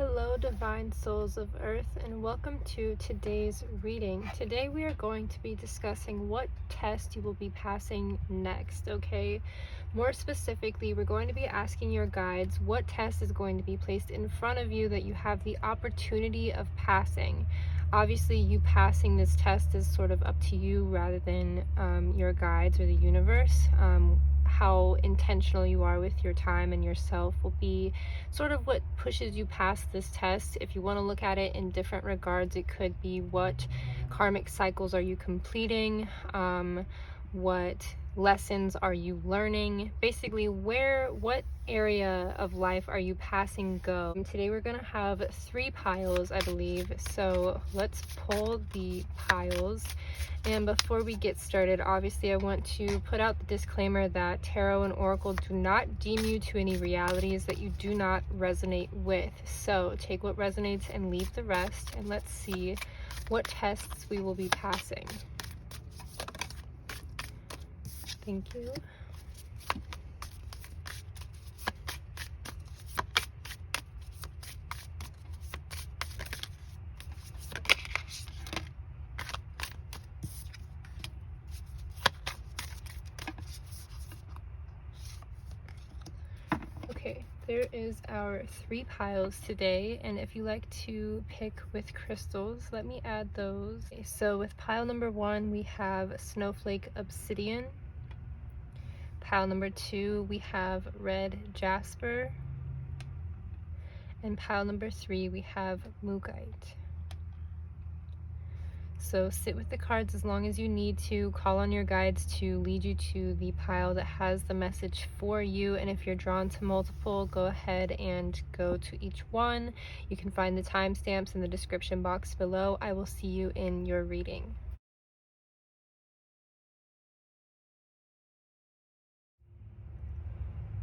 Hello, divine souls of earth, and welcome to today's reading. Today we are going to be discussing what test you will be passing next, okay? More specifically, we're going to be asking your guides what test is going to be placed in front of you that you have the opportunity of passing. Obviously, you passing this test is sort of up to you rather than your guides or the universe. How intentional you are with your time and yourself will be sort of what pushes you past this test. If you want to look at it in different regards, it could be what karmic cycles are you completing, what lessons are you learning, basically what area of life are you passing go. Today we're gonna have 3 piles, I believe, so let's pull the piles. And before we get started, obviously I want to put out the disclaimer that tarot and oracle do not deem you to any realities that you do not resonate with. So take what resonates and leave the rest, and let's see what tests we will be passing. Thank you. Okay, there is our 3 piles today, and if you like to pick with crystals, let me add those. Okay, so with pile number 1, we have Snowflake Obsidian. Pile number 2, we have Red Jasper. And pile number 3, we have Moogite. So sit with the cards as long as you need to. Call on your guides to lead you to the pile that has the message for you. And if you're drawn to multiple, go ahead and go to each one. You can find the timestamps in the description box below. I will see you in your reading.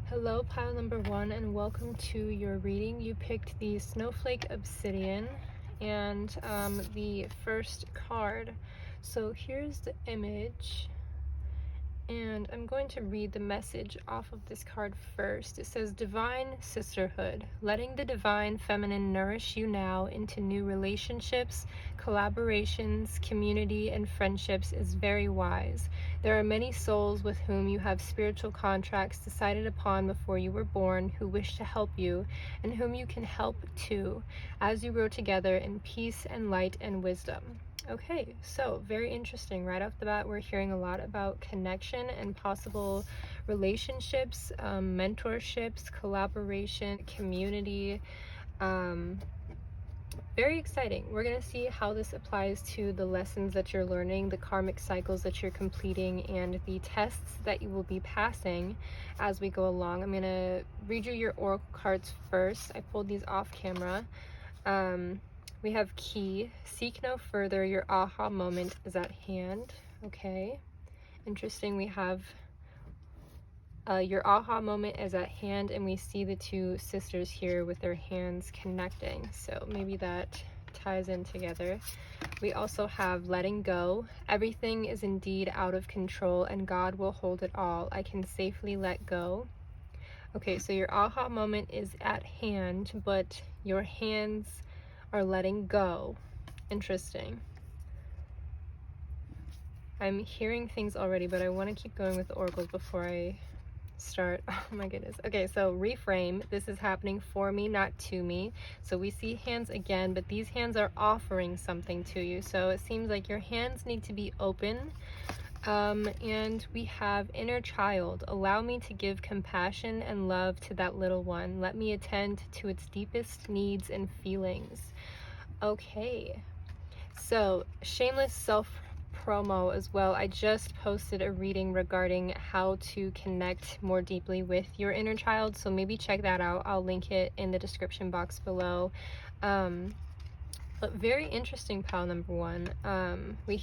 Hello, pile number 1, and welcome to your reading. You picked the Snowflake Obsidian and the first card. So here's the image, and I'm going to read the message off of this card first. It says, Divine Sisterhood, letting the divine feminine nourish you now into new relationships, collaborations, community, and friendships is very wise. There are many souls with whom you have spiritual contracts decided upon before you were born who wish to help you, and whom you can help too, as you grow together in peace and light and wisdom. Okay, so very interesting. Right off the bat, we're hearing a lot about connection and possible relationships, mentorships, collaboration, community. Very exciting. We're going to see how this applies to the lessons that you're learning, the karmic cycles that you're completing, and the tests that you will be passing as we go along. I'm going to read you your oracle cards first. I pulled these off camera. We have key, seek no further, your aha moment is at hand. Okay, interesting. We have your aha moment is at hand, and we see the 2 sisters here with their hands connecting, so maybe that ties in together. We also have letting go. Everything is indeed out of control, and God will hold it all. I can safely let go. Okay, so your aha moment is at hand, but your hands are letting go. Interesting. I'm hearing things already, but I want to keep going with the oracles before I start. Oh my goodness. Okay, so reframe. This is happening for me, not to me. So we see hands again, but these hands are offering something to you. So it seems like your hands need to be open. And we have inner child. Allow me to give compassion and love to that little one. Let me attend to its deepest needs and feelings. Okay, so shameless self promo as well. I just posted a reading regarding how to connect more deeply with your inner child, so maybe check that out. I'll link it in the description box below. But very interesting, pile number 1. We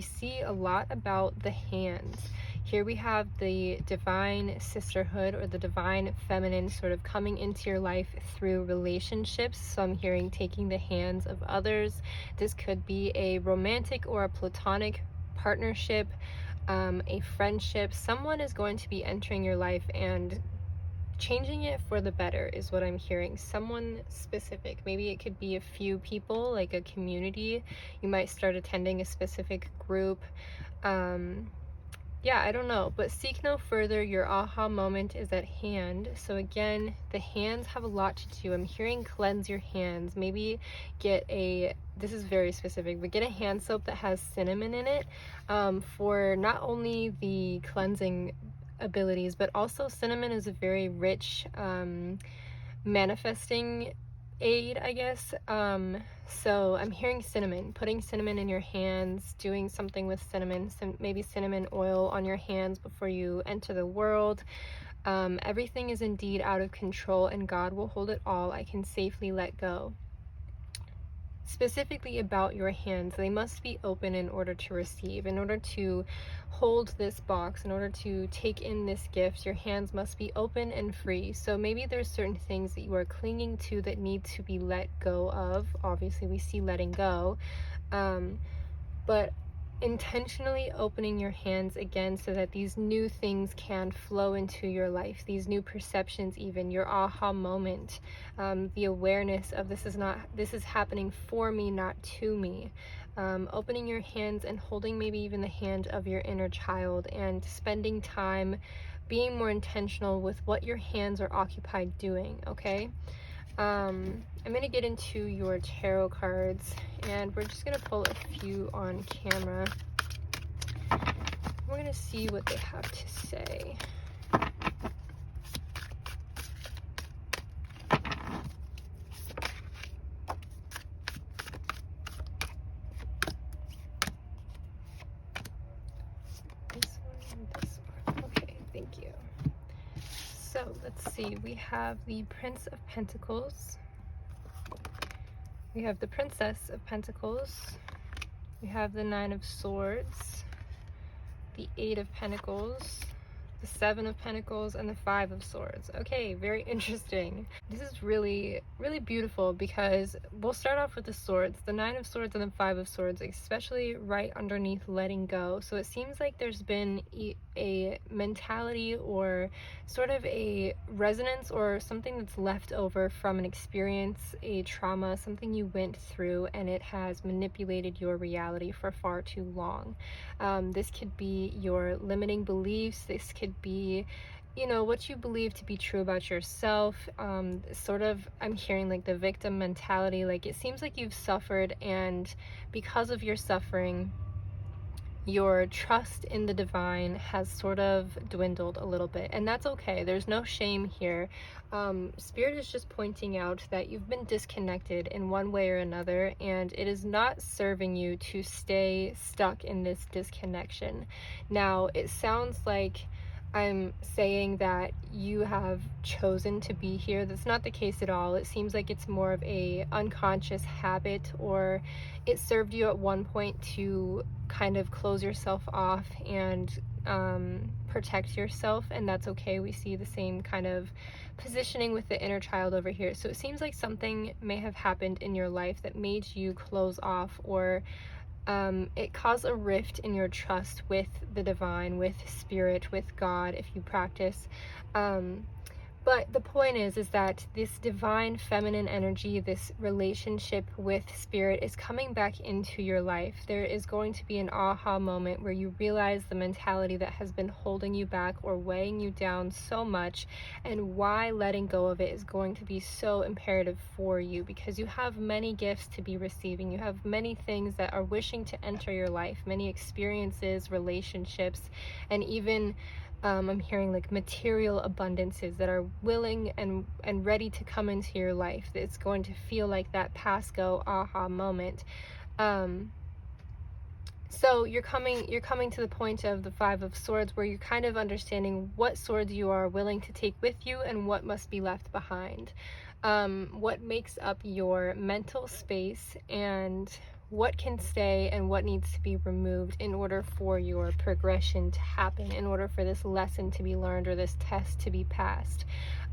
see a lot about the hands. Here we have the divine sisterhood, or the divine feminine, sort of coming into your life through relationships. So I'm hearing taking the hands of others. This could be a romantic or a platonic partnership, a friendship. Someone is going to be entering your life and changing it for the better is what I'm hearing. Someone specific, maybe it could be a few people, like a community. You might start attending a specific group. Yeah, I don't know, but seek no further. Your aha moment is at hand. So again, the hands have a lot to do. I'm hearing cleanse your hands. Maybe get this is very specific, but get a hand soap that has cinnamon in it, for not only the cleansing abilities, but also cinnamon is a very rich manifesting aid, I guess. So I'm hearing cinnamon, putting cinnamon in your hands, doing something with cinnamon, maybe cinnamon oil on your hands before you enter the world. Everything is indeed out of control, and God will hold it all. I can safely let go. Specifically about your hands, they must be open in order to receive. In order to hold this box, in order to take in this gift, your hands must be open and free. So maybe there's certain things that you are clinging to that need to be let go of. Obviously we see letting go, but intentionally opening your hands again so that these new things can flow into your life, these new perceptions, even your aha moment, the awareness of this is happening for me, not to me. Opening your hands and holding maybe even the hand of your inner child, and spending time being more intentional with what your hands are occupied doing. Okay, I'm going to get into your tarot cards, and we're just going to pull a few on camera. We're going to see what they have to say. This one and this one. Okay, thank you. So let's see, we have the Prince of Pentacles, we have the Princess of Pentacles, we have the Nine of Swords, the Eight of Pentacles, the Seven of Pentacles, and the Five of Swords. Okay, very interesting. This is really, really beautiful because we'll start off with the swords, the Nine of Swords and the Five of Swords, especially right underneath letting go. So it seems like there's been a mentality or sort of a resonance or something that's left over from an experience, a trauma, something you went through, and it has manipulated your reality for far too long. This could be your limiting beliefs. This could be, you know, what you believe to be true about yourself. Sort of, I'm hearing like the victim mentality. Like it seems like you've suffered, and because of your suffering, your trust in the divine has sort of dwindled a little bit, and that's okay. There's no shame here. Spirit is just pointing out that you've been disconnected in one way or another, and it is not serving you to stay stuck in this disconnection. Now, it sounds like I'm saying that you have chosen to be here. That's not the case at all. It seems like it's more of a unconscious habit, or it served you at one point to kind of close yourself off and protect yourself, and that's okay. We see the same kind of positioning with the inner child over here. So it seems like something may have happened in your life that made you close off, or it caused a rift in your trust with the divine, with spirit, with God, if you practice. But the point is that this divine feminine energy, this relationship with spirit, is coming back into your life. There is going to be an aha moment where you realize the mentality that has been holding you back or weighing you down so much, and why letting go of it is going to be so imperative for you, because you have many gifts to be receiving. You have many things that are wishing to enter your life, many experiences, relationships, and even I'm hearing like material abundances that are willing and ready to come into your life. It's going to feel like that pass-go aha moment. So you're coming to the point of the Five of Swords, where you're kind of understanding what swords you are willing to take with you and what must be left behind. What makes up your mental space, and what can stay and what needs to be removed in order for your progression to happen, in order for this lesson to be learned or this test to be passed.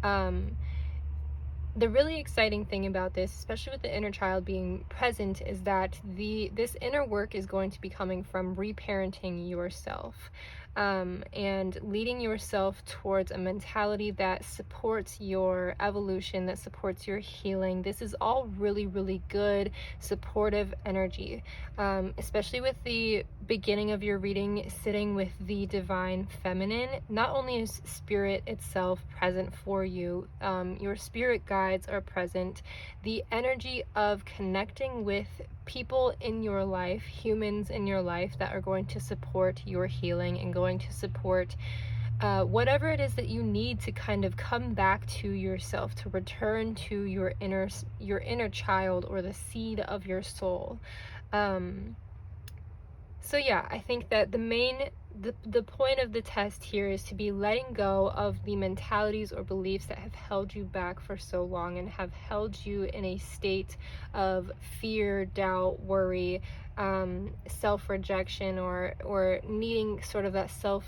The really exciting thing about this, especially with the inner child being present, is that this inner work is going to be coming from reparenting yourself. and leading yourself towards a mentality that supports your evolution, that supports your healing. This is all really, really good, supportive energy, especially with the beginning of your reading sitting with the divine feminine. Not only is spirit itself present for you, your spirit guides are present. The energy of connecting with people in your life, humans in your life that are going to support your healing and going to support whatever it is that you need to kind of come back to yourself, to return to your inner child, or the seed of your soul. So yeah, I think that the point of the test here is to be letting go of the mentalities or beliefs that have held you back for so long and have held you in a state of fear, doubt, worry, self-rejection, or needing sort of that self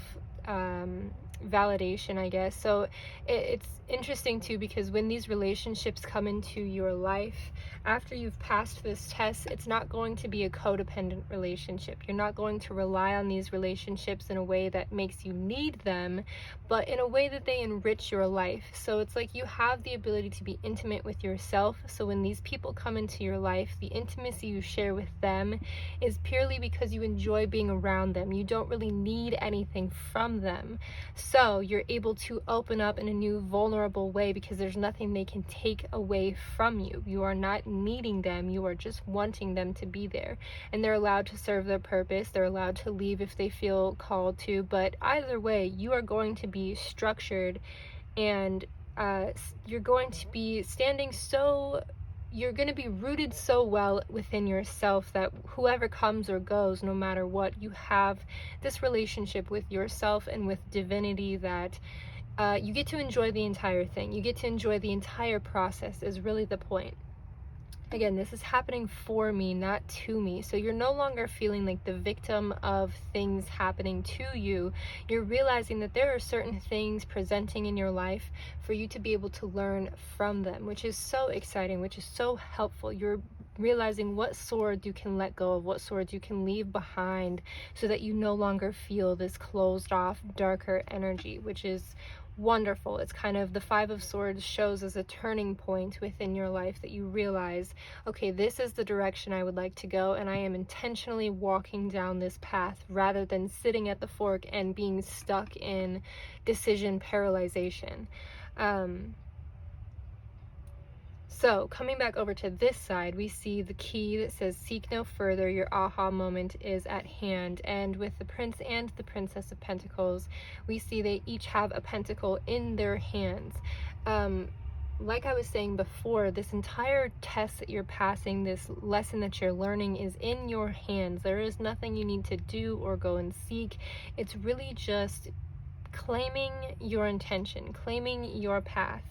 validation, I guess. So it's interesting too, because when these relationships come into your life after you've passed this test, it's not going to be a codependent relationship. You're not going to rely on these relationships in a way that makes you need them, but in a way that they enrich your life. So it's like you have the ability to be intimate with yourself. So when these people come into your life, the intimacy you share with them is purely because you enjoy being around them. You don't really need anything from them. So you're able to open up in a new vulnerable way because there's nothing they can take away from you. You are not needing them, you are just wanting them to be there. And they're allowed to serve their purpose, they're allowed to leave if they feel called to, but either way, you are going to be structured, and you're going to be you're going to be rooted so well within yourself that whoever comes or goes, no matter what, you have this relationship with yourself and with divinity that you get to enjoy the entire thing. You get to enjoy the entire process is really the point. Again, this is happening for me, not to me. So you're no longer feeling like the victim of things happening to you. You're realizing that there are certain things presenting in your life for you to be able to learn from them, which is so exciting, which is so helpful. You're realizing what swords you can let go of, what swords you can leave behind, so that you no longer feel this closed off, darker energy, which is wonderful. It's kind of the Five of Swords shows as a turning point within your life that you realize, okay, this is the direction I would like to go, and I am intentionally walking down this path rather than sitting at the fork and being stuck in decision paralyzation. So coming back over to this side, we see the key that says seek no further, your aha moment is at hand. And with the Prince and the Princess of Pentacles, we see they each have a pentacle in their hands. Like I was saying before, this entire test that you're passing, this lesson that you're learning, is in your hands. There is nothing you need to do or go and seek. It's really just claiming your intention, claiming your path,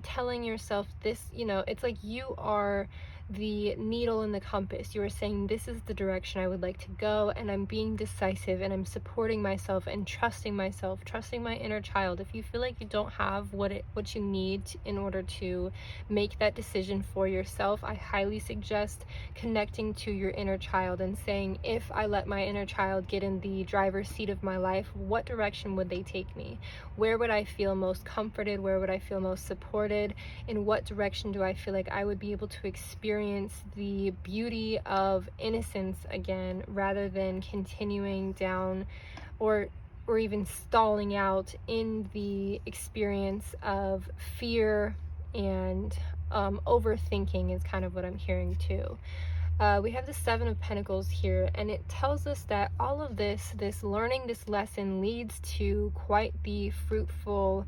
telling yourself this, it's like you are the needle in the compass. You are saying, this is the direction I would like to go, and I'm being decisive, and I'm supporting myself and trusting myself, trusting my inner child. If you feel like you don't have what you need in order to make that decision for yourself, I highly suggest connecting to your inner child and saying, if I let my inner child get in the driver's seat of my life, what direction would they take me? Where would I feel most comforted? Where would I feel most supported? In what direction do I feel like I would be able to experience the beauty of innocence again, rather than continuing down or even stalling out in the experience of fear and overthinking is kind of what I'm hearing too. We have the Seven of Pentacles here, and it tells us that all of this learning, this lesson, leads to quite the fruitful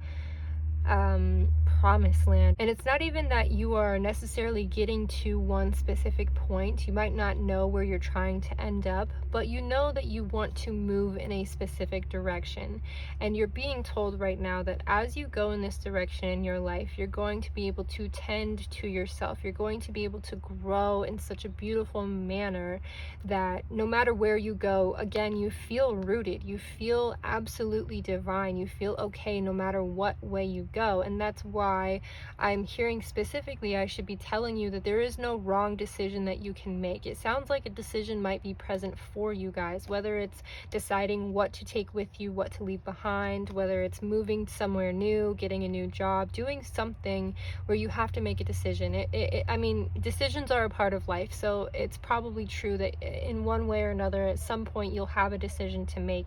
promised land. And it's not even that you are necessarily getting to one specific point. You might not know where you're trying to end up, but you know that you want to move in a specific direction. And you're being told right now that as you go in this direction in your life, you're going to be able to tend to yourself. You're going to be able to grow in such a beautiful manner that no matter where you go, again, you feel rooted. You feel absolutely divine. You feel okay no matter what way you go. And that's why I'm hearing specifically I should be telling you that there is no wrong decision that you can make. It sounds like a decision might be present for you guys, whether it's deciding what to take with you, what to leave behind, whether it's moving somewhere new, getting a new job, doing something where you have to make a decision. I mean, decisions are a part of life, so it's probably true that in one way or another, at some point, you'll have a decision to make.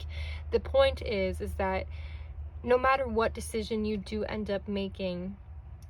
The point is that no matter what decision you do end up making,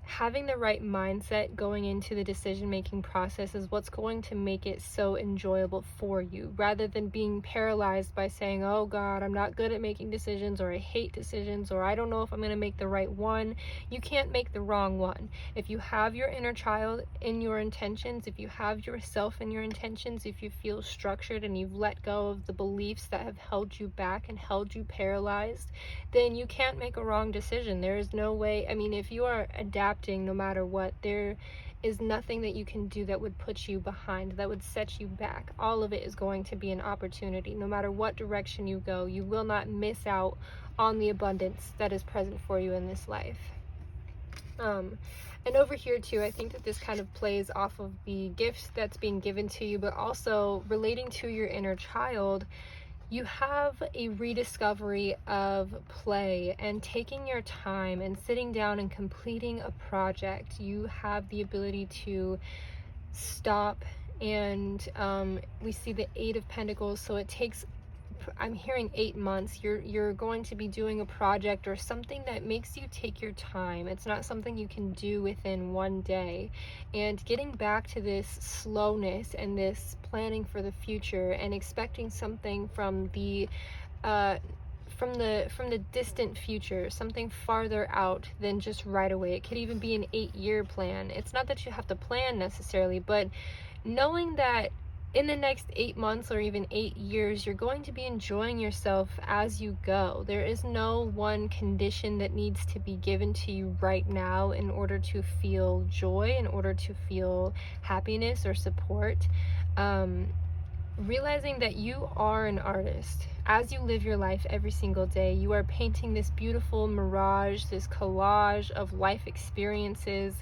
having the right mindset going into the decision-making process is what's going to make it so enjoyable for you, rather than being paralyzed by saying, oh God, I'm not good at making decisions, or I hate decisions, or I don't know if I'm going to make the right one. You can't make the wrong one. If you have your inner child in your intentions, if you have yourself in your intentions, if you feel structured and you've let go of the beliefs that have held you back and held you paralyzed, then you can't make a wrong decision. There is no way. I mean, if you are adapting no matter what, there is nothing that you can do that would put you behind, that would set you back. All of it is going to be an opportunity. No matter what direction you go, you will not miss out on the abundance that is present for you in this life. And over here too, I think that this kind of plays off of the gift that's being given to you, but also relating to your inner child. You have a rediscovery of play and taking your time and sitting down and completing a project. You have the ability to stop, and we see the 8 of Pentacles, so it takes, I'm hearing 8 months. You're going to be doing a project or something that makes you take your time. It's not something you can do within one day. And getting back to this slowness and this planning for the future and expecting something from the distant future, something farther out than just right away. It could even be an 8-year plan. It's not that you have to plan necessarily, but knowing that in the next 8 months or even 8 years, you're going to be enjoying yourself as you go. There is no one condition that needs to be given to you right now in order to feel joy, in order to feel happiness or support. Realizing that you are an artist. As you live your life every single day, you are painting this beautiful mirage, this collage of life experiences,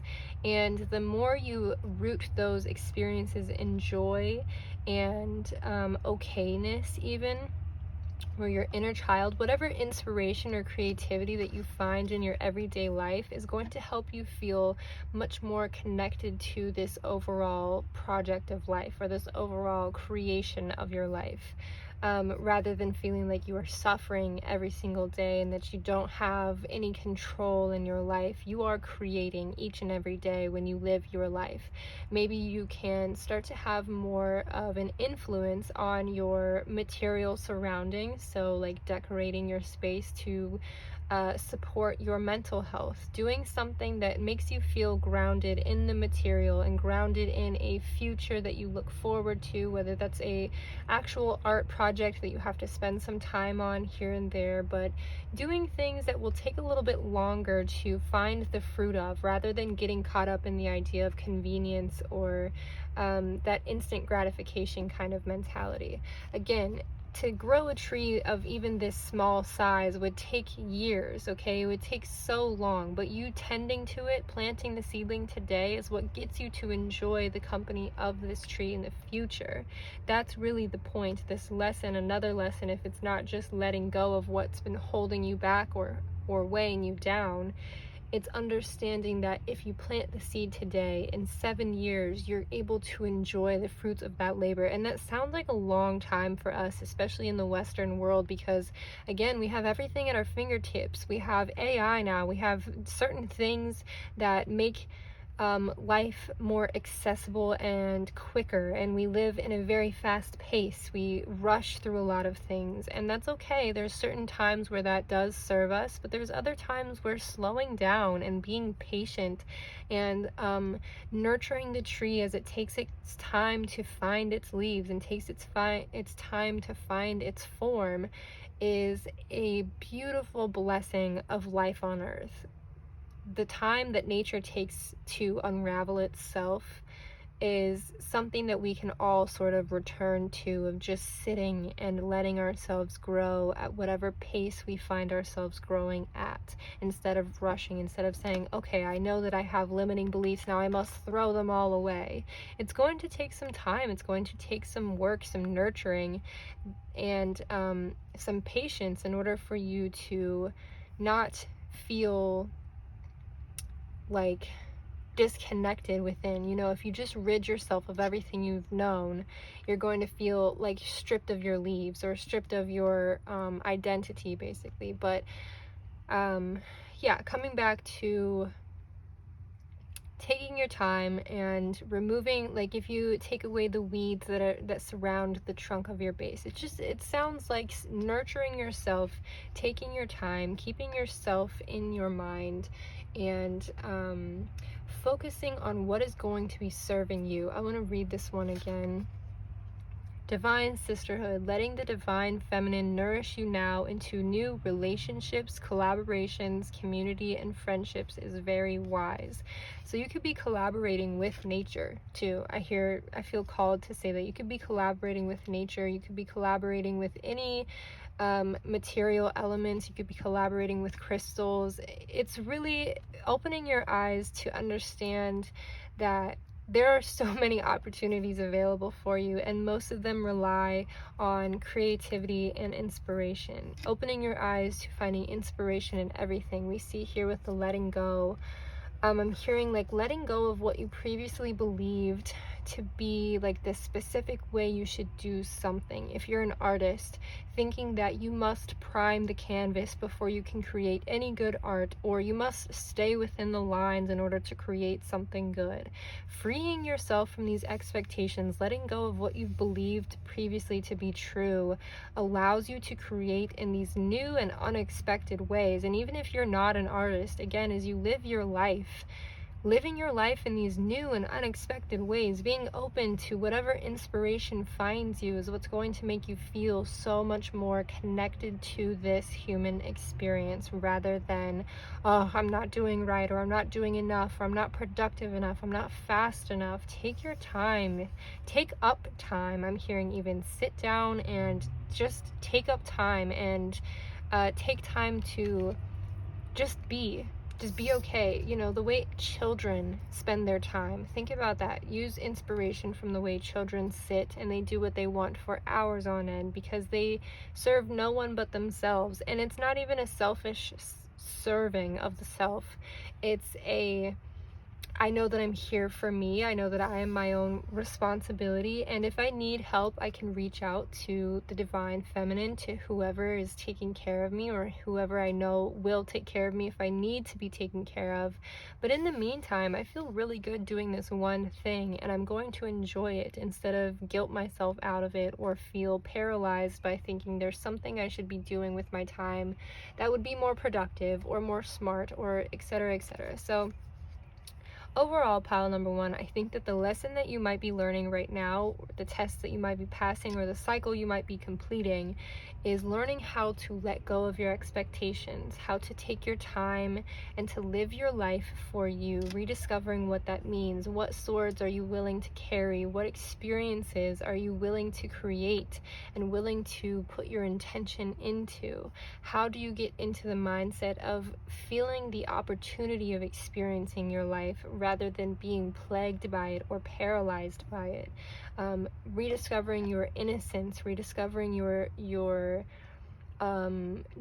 and the more you root those experiences in joy and okayness even, or your inner child, whatever inspiration or creativity that you find in your everyday life is going to help you feel much more connected to this overall project of life, or this overall creation of your life, rather than feeling like you are suffering every single day and that you don't have any control in your life. You are creating each and every day when you live your life. Maybe you can start to have more of an influence on your material surroundings, so like decorating your space to support your mental health, doing something that makes you feel grounded in the material and grounded in a future that you look forward to, whether that's a actual art project that you have to spend some time on here and there, but doing things that will take a little bit longer to find the fruit of, rather than getting caught up in the idea of convenience or that instant gratification kind of mentality. Again, to grow a tree of even this small size would take years, okay? It would take so long, but you tending to it, planting the seedling today, is what gets you to enjoy the company of this tree in the future. That's really the point. This lesson, another lesson, if it's not just letting go of what's been holding you back or weighing you down, it's understanding that if you plant the seed today, in 7 years, you're able to enjoy the fruits of that labor. And that sounds like a long time for us, especially in the Western world, because again, we have everything at our fingertips. We have AI now. We have certain things that make life more accessible and quicker, and we live in a very fast pace. We rush through a lot of things, and that's okay. There's certain times where that does serve us, but there's other times where slowing down and being patient and nurturing the tree as it takes its time to find its leaves and takes its time to find its form is a beautiful blessing of life on earth. The time that nature takes to unravel itself is something that we can all sort of return to, of just sitting and letting ourselves grow at whatever pace we find ourselves growing at, instead of rushing, instead of saying, okay, I know that I have limiting beliefs, now I must throw them all away. It's going to take some time, it's going to take some work, some nurturing, and some patience in order for you to not feel like disconnected within. You know, if you just rid yourself of everything you've known, you're going to feel like stripped of your leaves, or stripped of your identity, basically. But yeah, coming back to taking your time and removing, like, if you take away the weeds that surround the trunk of your base, it sounds like nurturing yourself, taking your time, keeping yourself in your mind, and focusing on what is going to be serving you. I want to read this one again. Divine sisterhood, letting the divine feminine nourish you now into new relationships, collaborations, community, and friendships is very wise. So you could be collaborating with nature too. I feel called to say that you could be collaborating with nature. You could be collaborating with any material elements. You could be collaborating with crystals. It's really opening your eyes to understand that there are so many opportunities available for you, and most of them rely on creativity and inspiration. Opening your eyes to finding inspiration in everything. We see here with the letting go. I'm hearing like letting go of what you previously believed to be like this specific way you should do something. If you're an artist, thinking that you must prime the canvas before you can create any good art, or you must stay within the lines in order to create something good. Freeing yourself from these expectations, letting go of what you've believed previously to be true, allows you to create in these new and unexpected ways. And even if you're not an artist, again, as you live your life, living your life in these new and unexpected ways, being open to whatever inspiration finds you, is what's going to make you feel so much more connected to this human experience, rather than, oh, I'm not doing right, or I'm not doing enough, or I'm not productive enough, I'm not fast enough. Take your time, take up time. I'm hearing even sit down and just take up time, and take time to just be okay. You know, the way children spend their time, think about that. Use inspiration from the way children sit and they do what they want for hours on end, because they serve no one but themselves. And it's not even a selfish serving of the self. It's a, I know that I'm here for me. I know that I am my own responsibility. And if I need help, I can reach out to the divine feminine, to whoever is taking care of me, or whoever I know will take care of me if I need to be taken care of. But in the meantime, I feel really good doing this one thing, and I'm going to enjoy it instead of guilt myself out of it, or feel paralyzed by thinking there's something I should be doing with my time that would be more productive or more smart, or etc., etc. So overall, pile number one, I think that the lesson that you might be learning right now, the test that you might be passing, or the cycle you might be completing, is learning how to let go of your expectations, how to take your time and to live your life for you, rediscovering what that means. What swords are you willing to carry? What experiences are you willing to create and willing to put your intention into? How do you get into the mindset of feeling the opportunity of experiencing your life rather than being plagued by it or paralyzed by it? Rediscovering your innocence, rediscovering your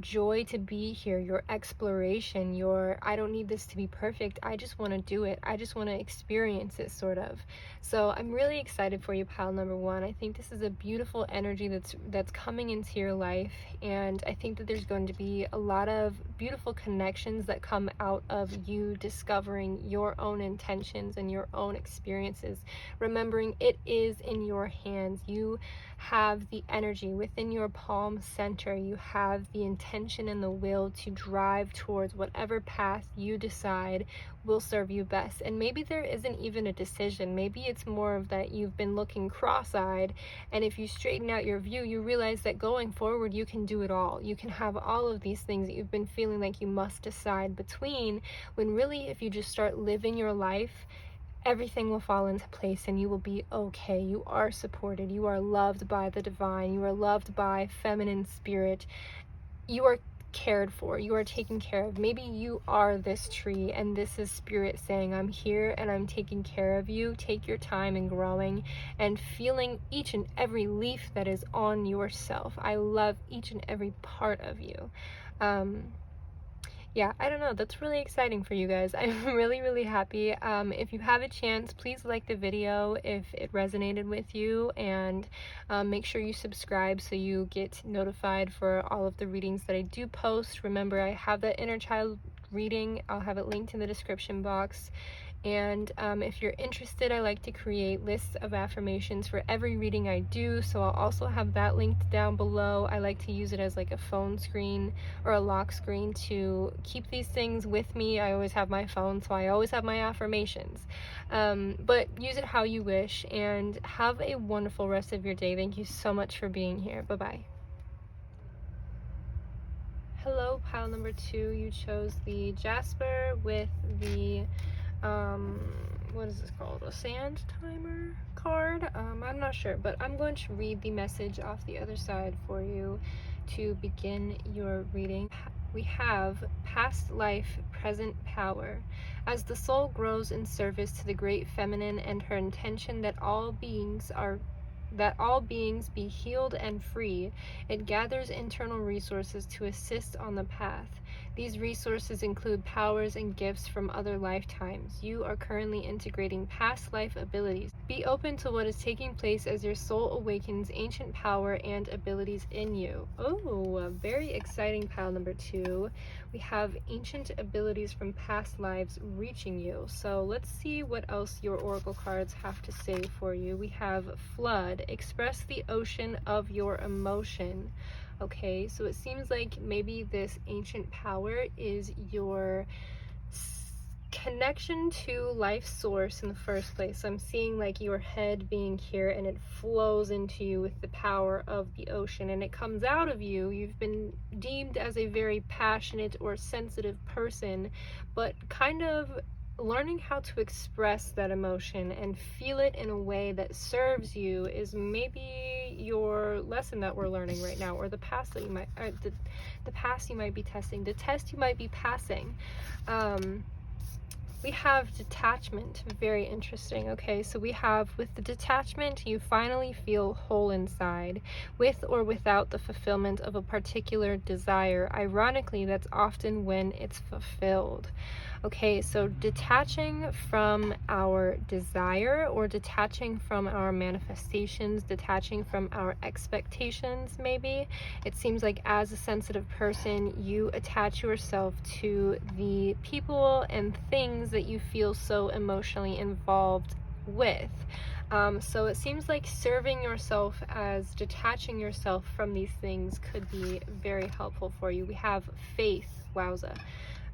joy to be here, your exploration, your, I don't need this to be perfect, I just want to do it, I just want to experience it, sort of. So I'm really excited for you, pile number one. I think this is a beautiful energy that's coming into your life, and I think that there's going to be a lot of beautiful connections that come out of you discovering your own intentions and your own experiences, remembering it is in your hands. You have the energy within your palm center. You have the intention and the will to drive towards whatever path you decide will serve you best. And maybe there isn't even a decision. Maybe it's more of that you've been looking cross-eyed, and if you straighten out your view, you realize that going forward you can do it all. You can have all of these things that you've been feeling like you must decide between, when really, if you just start living your life, everything will fall into place and you will be okay. You are supported. You are loved by the divine. You are loved by feminine spirit. You are cared for. You are taken care of. Maybe you are this tree and this is spirit saying, I'm here and I'm taking care of you. Take your time in growing and feeling each and every leaf that is on yourself. I love each and every part of you. Yeah, I don't know, that's really exciting for you guys. I'm really happy. If you have a chance, please like the video if it resonated with you, and make sure you subscribe so you get notified for all of the readings that I do post. Remember, I have that inner child reading. I'll have it linked in the description box. And if you're interested, I like to create lists of affirmations for every reading I do, so I'll also have that linked down below. I like to use it as like a phone screen or a lock screen to keep these things with me. I always have my phone, so I always have my affirmations. But use it how you wish, and have a wonderful rest of your day. Thank you so much for being here. Bye-bye. Hello, pile number 2. You chose the Jasper with the what is this called, a sand timer card. I'm not sure, but I'm going to read the message off the other side for you to begin your reading. We have past life, present power. As the soul grows in service to the great feminine and her intention that all beings be healed and free, it gathers internal resources to assist on the path. These resources include powers and gifts from other lifetimes. You are currently integrating past life abilities. Be open to what is taking place as your soul awakens ancient power and abilities in you. Oh, very exciting, pile number 2. We have ancient abilities from past lives reaching you. So let's see what else your oracle cards have to say for you. We have flood. Express the ocean of your emotion. Okay, so it seems like maybe this ancient power is your connection to life source in the first place. I'm seeing like your head being here and it flows into you with the power of the ocean, and it comes out of you. You've been deemed as a very passionate or sensitive person, but kind of learning how to express that emotion and feel it in a way that serves you is maybe your lesson that we're learning right now, or the past that you might, the past you might be testing, the test you might be passing. We have detachment. Very interesting. Okay, so we have, with the detachment, you finally feel whole inside, with or without the fulfillment of a particular desire. Ironically, that's often when it's fulfilled. Okay, so detaching from our desire, or detaching from our manifestations, detaching from our expectations, maybe. It seems like as a sensitive person, you attach yourself to the people and things that you feel so emotionally involved with. So it seems like serving yourself as detaching yourself from these things could be very helpful for you. We have faith. Wowza.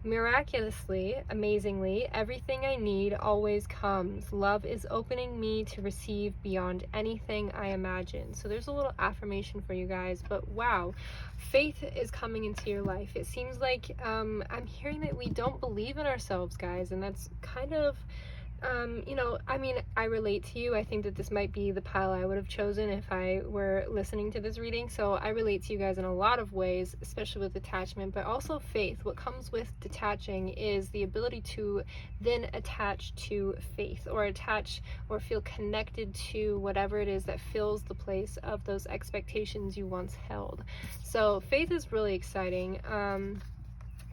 Miraculously, amazingly, everything I need always comes. Love is opening me to receive beyond anything I imagine. So there's a little affirmation for you guys, but wow, faith is coming into your life. It seems like I'm hearing that we don't believe in ourselves, guys, and that's kind of you know, I mean, I relate to you. I think that this might be the pile I would have chosen if I were listening to this reading. So I relate to you guys in a lot of ways, especially with attachment, but also faith. What comes with detaching is the ability to then attach to faith, or attach or feel connected to whatever it is that fills the place of those expectations you once held. So faith is really exciting.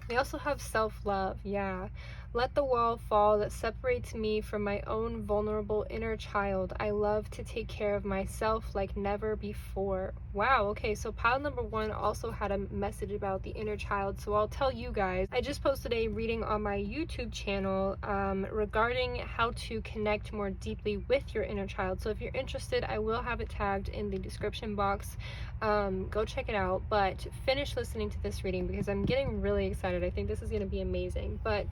We also have self-love. Yeah. Let the wall fall that separates me from my own vulnerable inner child. I love to take care of myself like never before. Wow, okay, so pile number 1 also had a message about the inner child, so I'll tell you guys. I just posted a reading on my YouTube channel regarding how to connect more deeply with your inner child. So if you're interested, I will have it tagged in the description box. Go check it out, but finish listening to this reading because I'm getting really excited. I think this is going to be amazing. But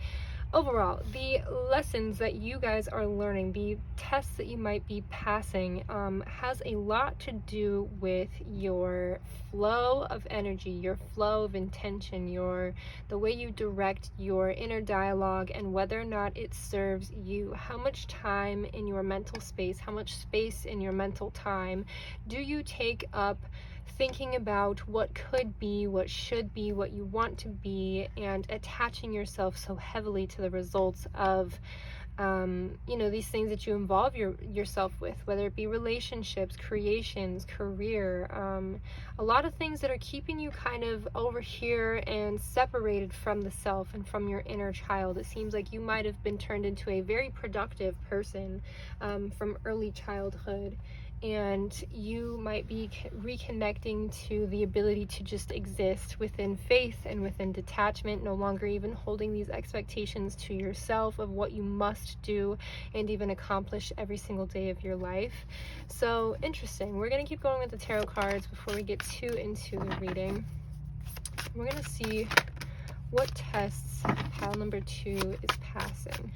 overall, the lessons that you guys are learning, the tests that you might be passing, has a lot to do with your flow of energy, your flow of intention, the way you direct your inner dialogue, and whether or not it serves you. How much time in your mental space, how much space in your mental time do you take up thinking about what could be, what should be, what you want to be, and attaching yourself so heavily to the results of these things that you involve yourself with, whether it be relationships, creations, career, a lot of things that are keeping you kind of over here and separated from the self and from your inner child. It seems like you might have been turned into a very productive person from early childhood, and you might be reconnecting to the ability to just exist within faith and within detachment, no longer even holding these expectations to yourself of what you must do and even accomplish every single day of your life. So interesting. We're going to keep going with the tarot cards before we get too into the reading. We're going to see what tests pile number 2 is passing.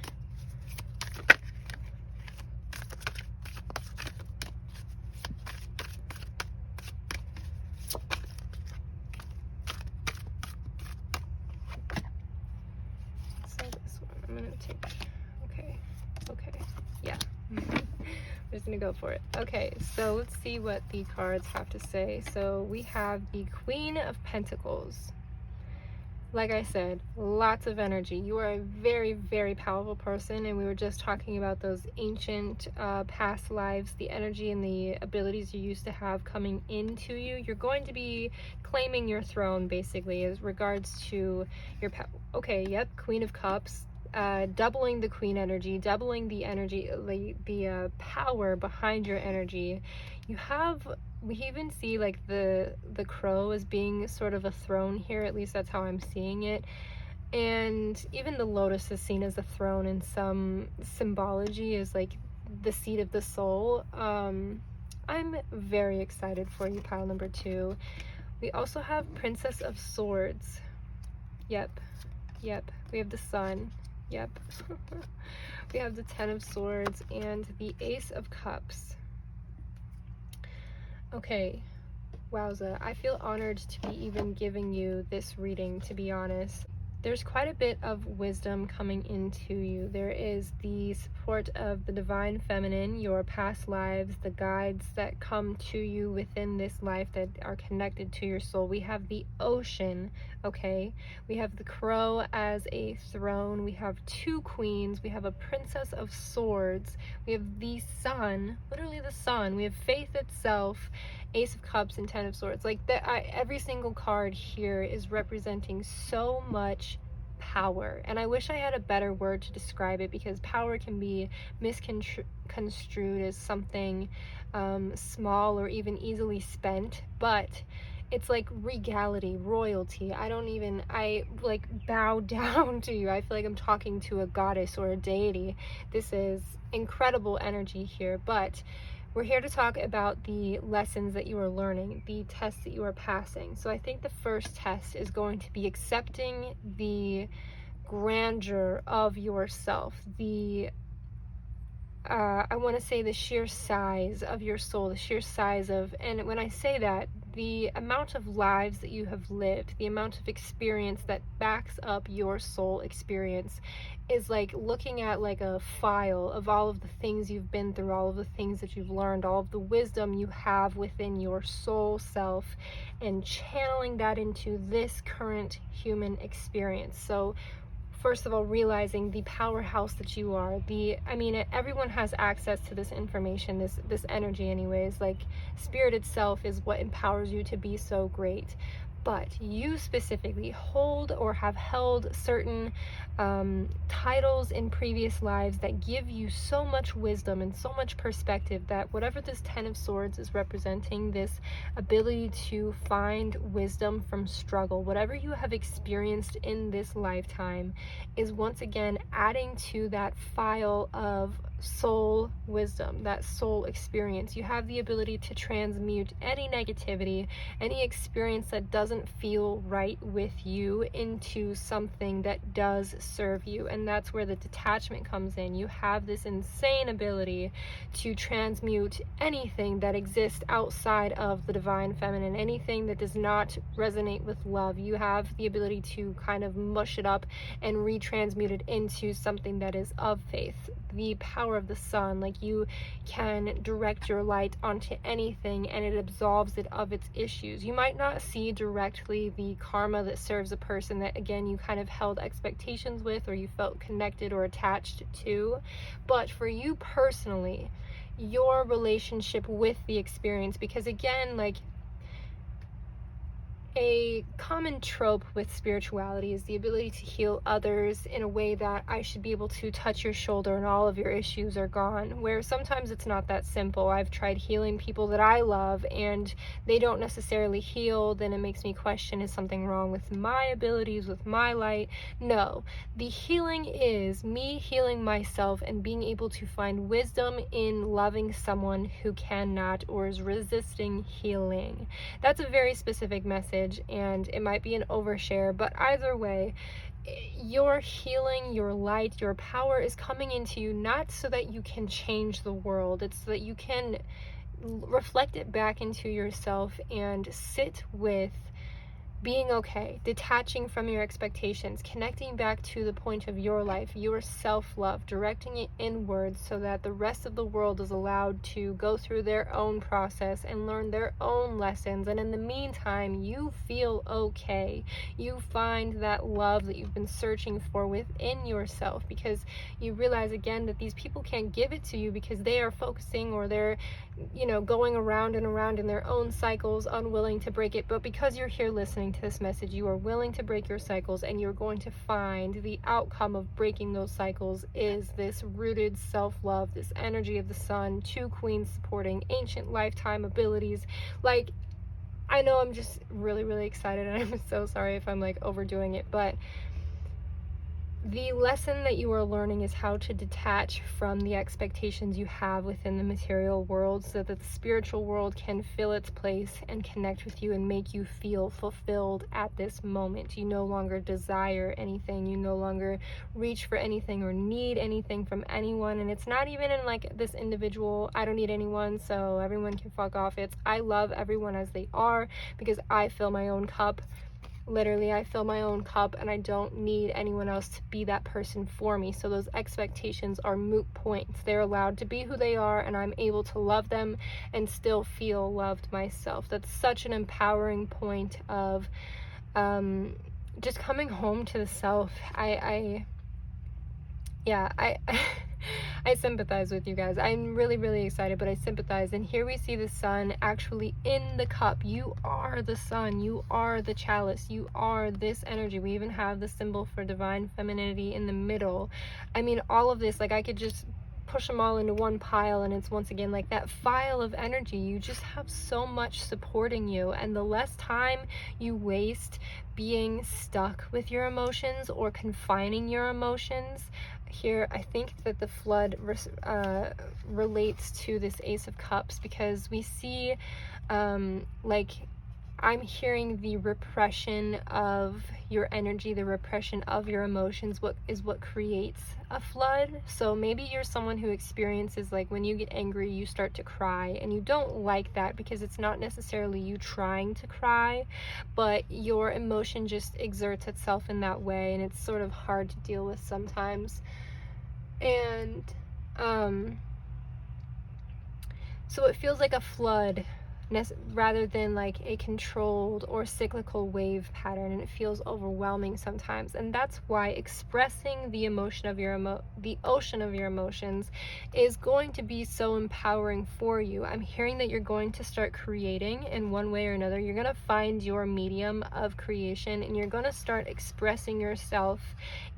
We're just gonna go for it. Okay, so let's see what the cards have to say. So we have the Queen of Pentacles. Like I said, lots of energy. You are a very, very powerful person, and we were just talking about those ancient past lives, the energy and the abilities you used to have coming into you. You're going to be claiming your throne, basically, as regards to your Queen of Cups. Doubling the queen energy, doubling the energy, the power behind your energy. We even see like the crow as being sort of a throne here, at least that's how I'm seeing it. And even the lotus is seen as a throne in some symbology, as like the seat of the soul. I'm very excited for you, pile number 2. We also have Princess of Swords. Yep. We have the Sun. Yep. We have the Ten of Swords and the Ace of Cups. Okay, wowza. I feel honored to be even giving you this reading, to be honest. There's quite a bit of wisdom coming into you. There is the support of the divine feminine, your past lives, the guides that come to you within this life that are connected to your soul. We have the ocean, okay? We have the crow as a throne. We have 2 queens. We have a Princess of Swords. We have the sun, literally the sun. We have faith itself, Ace of Cups, and Ten of Swords. Like every single card here is representing so much power, and I wish I had a better word to describe it, because power can be misconstrued as something small or even easily spent, but it's like regality, royalty. I like bow down to you. I feel like I'm talking to a goddess or a deity. This is incredible energy here, but we're here to talk about the lessons that you are learning, the tests that you are passing. So I think the first test is going to be accepting the grandeur of yourself, I want to say the sheer size of your soul, the sheer size of, and when I say that, the amount of lives that you have lived, the amount of experience that backs up your soul experience, is like looking at like a file of all of the things you've been through, all of the things that you've learned, all of the wisdom you have within your soul self, and channeling that into this current human experience. So first of all, realizing the powerhouse that you are. Everyone has access to this information, this energy anyways. Like, spirit itself is what empowers you to be so great. But you specifically hold or have held certain titles in previous lives that give you so much wisdom and so much perspective, that whatever this Ten of Swords is representing, this ability to find wisdom from struggle, whatever you have experienced in this lifetime, is once again adding to that file of soul wisdom, that soul experience. You have the ability to transmute any negativity, any experience that doesn't feel right with you, into something that does serve you. And that's where the detachment comes in. You have this insane ability to transmute anything that exists outside of the divine feminine, anything that does not resonate with love. You have the ability to kind of mush it up and retransmute it into something that is of faith. The power of the sun, like you can direct your light onto anything and it absolves it of its issues. You might not see directly the karma that serves a person that, again, you kind of held expectations with, or you felt connected or attached to, but for you personally, your relationship with the experience, because again, like, a common trope with spirituality is the ability to heal others in a way that I should be able to touch your shoulder and all of your issues are gone, where sometimes it's not that simple. I've tried healing people that I love and they don't necessarily heal. Then it makes me question, is something wrong with my abilities, with my light? No, the healing is me healing myself and being able to find wisdom in loving someone who cannot or is resisting healing. That's a very specific message, and it might be an overshare, but either way, your healing, your light, your power is coming into you not so that you can change the world. It's so that you can reflect it back into yourself and sit with being okay, detaching from your expectations, connecting back to the point of your life, your self-love, directing it inwards so that the rest of the world is allowed to go through their own process and learn their own lessons. And in the meantime, you feel okay. You find that love that you've been searching for within yourself, because you realize again that these people can't give it to you because they are focusing, or they're, going around and around in their own cycles, unwilling to break it. But because you're here listening to this message, you are willing to break your cycles, and you're going to find the outcome of breaking those cycles is this rooted self-love, this energy of the sun, two queens supporting ancient lifetime abilities. Like, I know I'm just really, really excited, and I'm so sorry if I'm like overdoing it, but the lesson that you are learning is how to detach from the expectations you have within the material world so that the spiritual world can fill its place and connect with you and make you feel fulfilled at this moment. You no longer desire anything. You no longer reach for anything or need anything from anyone. And it's not even in like this individual, I don't need anyone, so everyone can fuck off. It's I love everyone as they are because I fill my own cup. Literally, I fill my own cup and I don't need anyone else to be that person for me. So those expectations are moot points. They're allowed to be who they are, and I'm able to love them and still feel loved myself. That's such an empowering point of just coming home to the self. I sympathize with you guys. I'm really, really excited, but I sympathize. And here we see the sun actually in the cup. You are the sun. You are the chalice. You are this energy. We even have the symbol for divine femininity in the middle. I mean, all of this, like, I could just push them all into one pile, and it's once again like that file of energy. You just have so much supporting you, and the less time you waste being stuck with your emotions or confining your emotions. Here, I think that the flood relates to this Ace of Cups, because we see, like, I'm hearing the repression of your energy, the repression of your emotions, what creates a flood. So maybe you're someone who experiences, like, when you get angry, you start to cry, and you don't like that because it's not necessarily you trying to cry, but your emotion just exerts itself in that way, and it's sort of hard to deal with sometimes. And so it feels like a flood rather than like a controlled or cyclical wave pattern, and it feels overwhelming sometimes. And that's why expressing the emotion of the ocean of your emotions is going to be so empowering for you. I'm hearing that you're going to start creating in one way or another. You're going to find your medium of creation, and you're going to start expressing yourself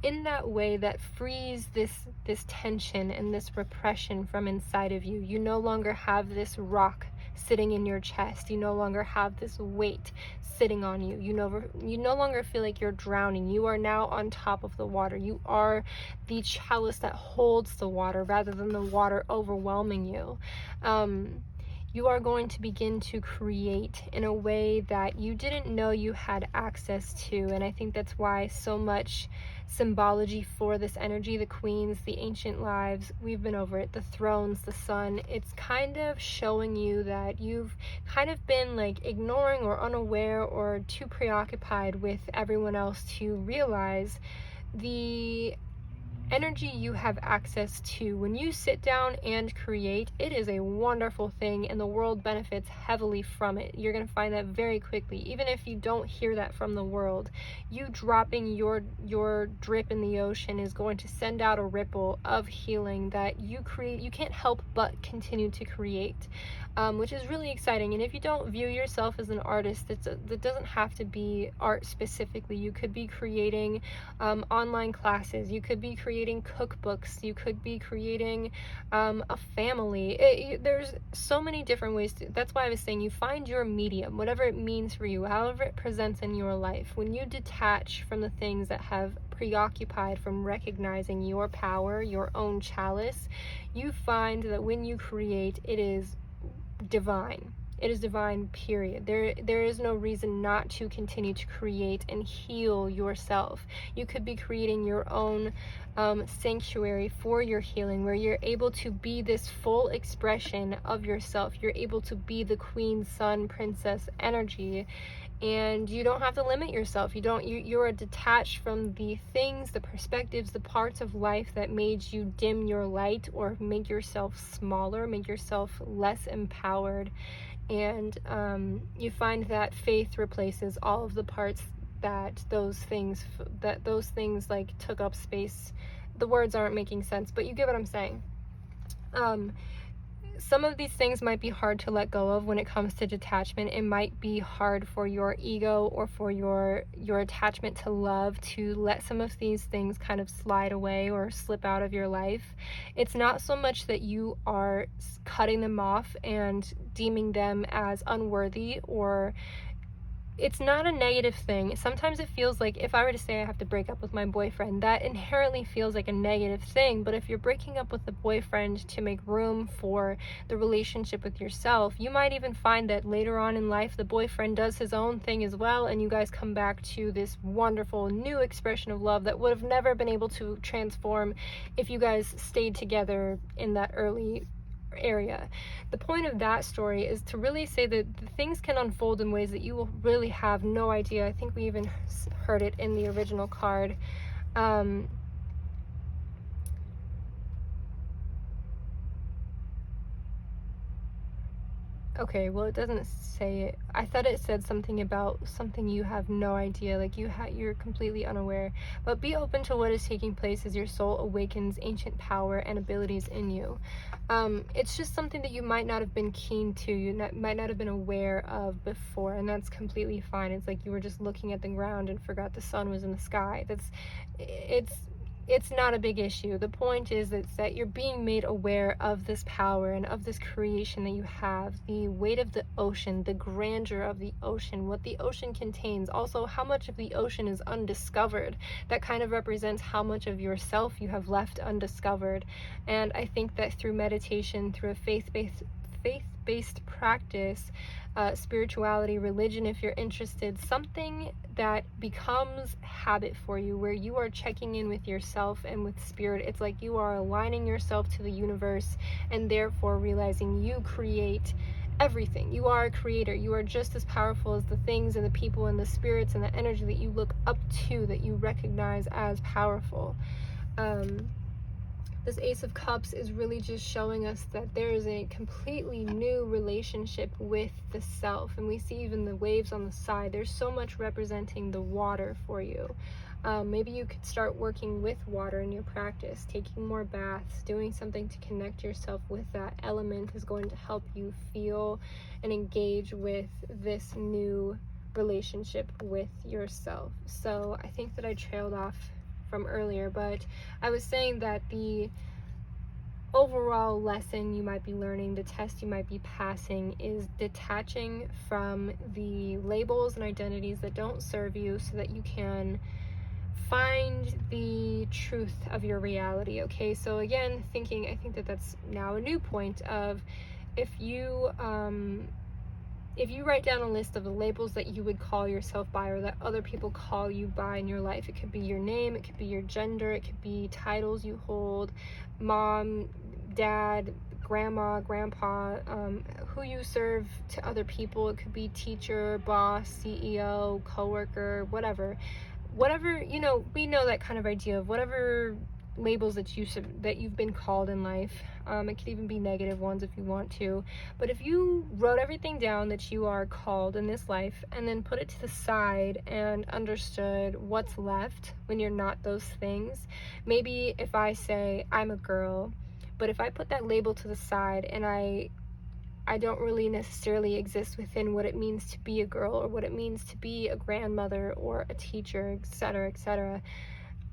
in that way that frees this tension and this repression from inside of you. You no longer have this rock sitting in your chest. You no longer have this weight sitting on you. You no longer feel like you're drowning. You are now on top of the water. You are the chalice that holds the water rather than the water overwhelming you. You are going to begin to create in a way that you didn't know you had access to. And I think that's why so much symbology for this energy, the queens, the ancient lives, we've been over it, the thrones, the sun, it's kind of showing you that you've kind of been like ignoring or unaware or too preoccupied with everyone else to realize the energy you have access to. When you sit down and create, it is a wonderful thing, and the world benefits heavily from it. You're going to find that very quickly. Even if you don't hear that from the world, you dropping your drip in the ocean is going to send out a ripple of healing that you create. You can't help but continue to create, which is really exciting. And if you don't view yourself as an artist, that doesn't have to be art specifically. You could be creating online classes, you could be creating cookbooks, you could be creating a family. There's so many different ways that's why I was saying you find your medium, whatever it means for you, however it presents in your life. When you detach from the things that have preoccupied from recognizing your power, your own chalice, you find that when you create, it is divine. It is divine, period. There is no reason not to continue to create and heal yourself. You could be creating your own sanctuary for your healing, where you're able to be this full expression of yourself. You're able to be the queen, sun, princess energy, and you don't have to limit yourself. You're detached from the things, the perspectives, the parts of life that made you dim your light or make yourself smaller, make yourself less empowered. And you find that faith replaces all of the parts that those things like took up space. The words aren't making sense, but you get what I'm saying. Some of these things might be hard to let go of when it comes to detachment. It might be hard for your ego or for your attachment to love to let some of these things kind of slide away or slip out of your life. It's not so much that you are cutting them off and deeming them as unworthy, or it's not a negative thing. Sometimes it feels like, if I were to say I have to break up with my boyfriend, that inherently feels like a negative thing. But if you're breaking up with the boyfriend to make room for the relationship with yourself, you might even find that later on in life the boyfriend does his own thing as well, and you guys come back to this wonderful new expression of love that would have never been able to transform if you guys stayed together in that early area. The point of that story is to really say that things can unfold in ways that you will really have no idea. I think we even heard it in the original card. Okay, well, it doesn't say it. I thought it said something about something you have no idea, like you're completely unaware. But be open to what is taking place as your soul awakens ancient power and abilities in you. It's just something that you might not have been keen to, might not have been aware of before, and that's completely fine. It's like you were just looking at the ground and forgot the sun was in the sky. It's not a big issue. The point is that you're being made aware of this power and of this creation that you have, the weight of the ocean, the grandeur of the ocean, what the ocean contains, also how much of the ocean is undiscovered. That kind of represents how much of yourself you have left undiscovered. And I think that through meditation, through a faith-based practice, spirituality, religion, if you're interested, something that becomes habit for you, where you are checking in with yourself and with spirit. It's like you are aligning yourself to the universe, and therefore realizing you create everything. You are a creator. You are just as powerful as the things and the people and the spirits and the energy that you look up to, that you recognize as powerful. This Ace of Cups is really just showing us that there is a completely new relationship with the self. And we see even the waves on the side. There's so much representing the water for you. Maybe you could start working with water in your practice, taking more baths, doing something to connect yourself with that element is going to help you feel and engage with this new relationship with yourself. So I think that I trailed off from earlier, but I was saying that overall lesson you might be learning, the test you might be passing, is detaching from the labels and identities that don't serve you so that you can find the truth of your reality. Okay, so again, I think that that's now a new point of if you write down a list of the labels that you would call yourself by or that other people call you by in your life, it could be your name, it could be your gender, it could be titles you hold, mom, dad, grandma, grandpa, who you serve to other people. It could be teacher, boss, CEO, coworker, whatever, you know, we know that kind of idea of whatever labels that you've been called in life. It could even be negative ones if you want to, but if you wrote everything down that you are called in this life and then put it to the side and understood what's left when you're not those things. Maybe if I say I'm a girl, but if I put that label to the side and I don't really necessarily exist within what it means to be a girl or what it means to be a grandmother or a teacher, etc., etc.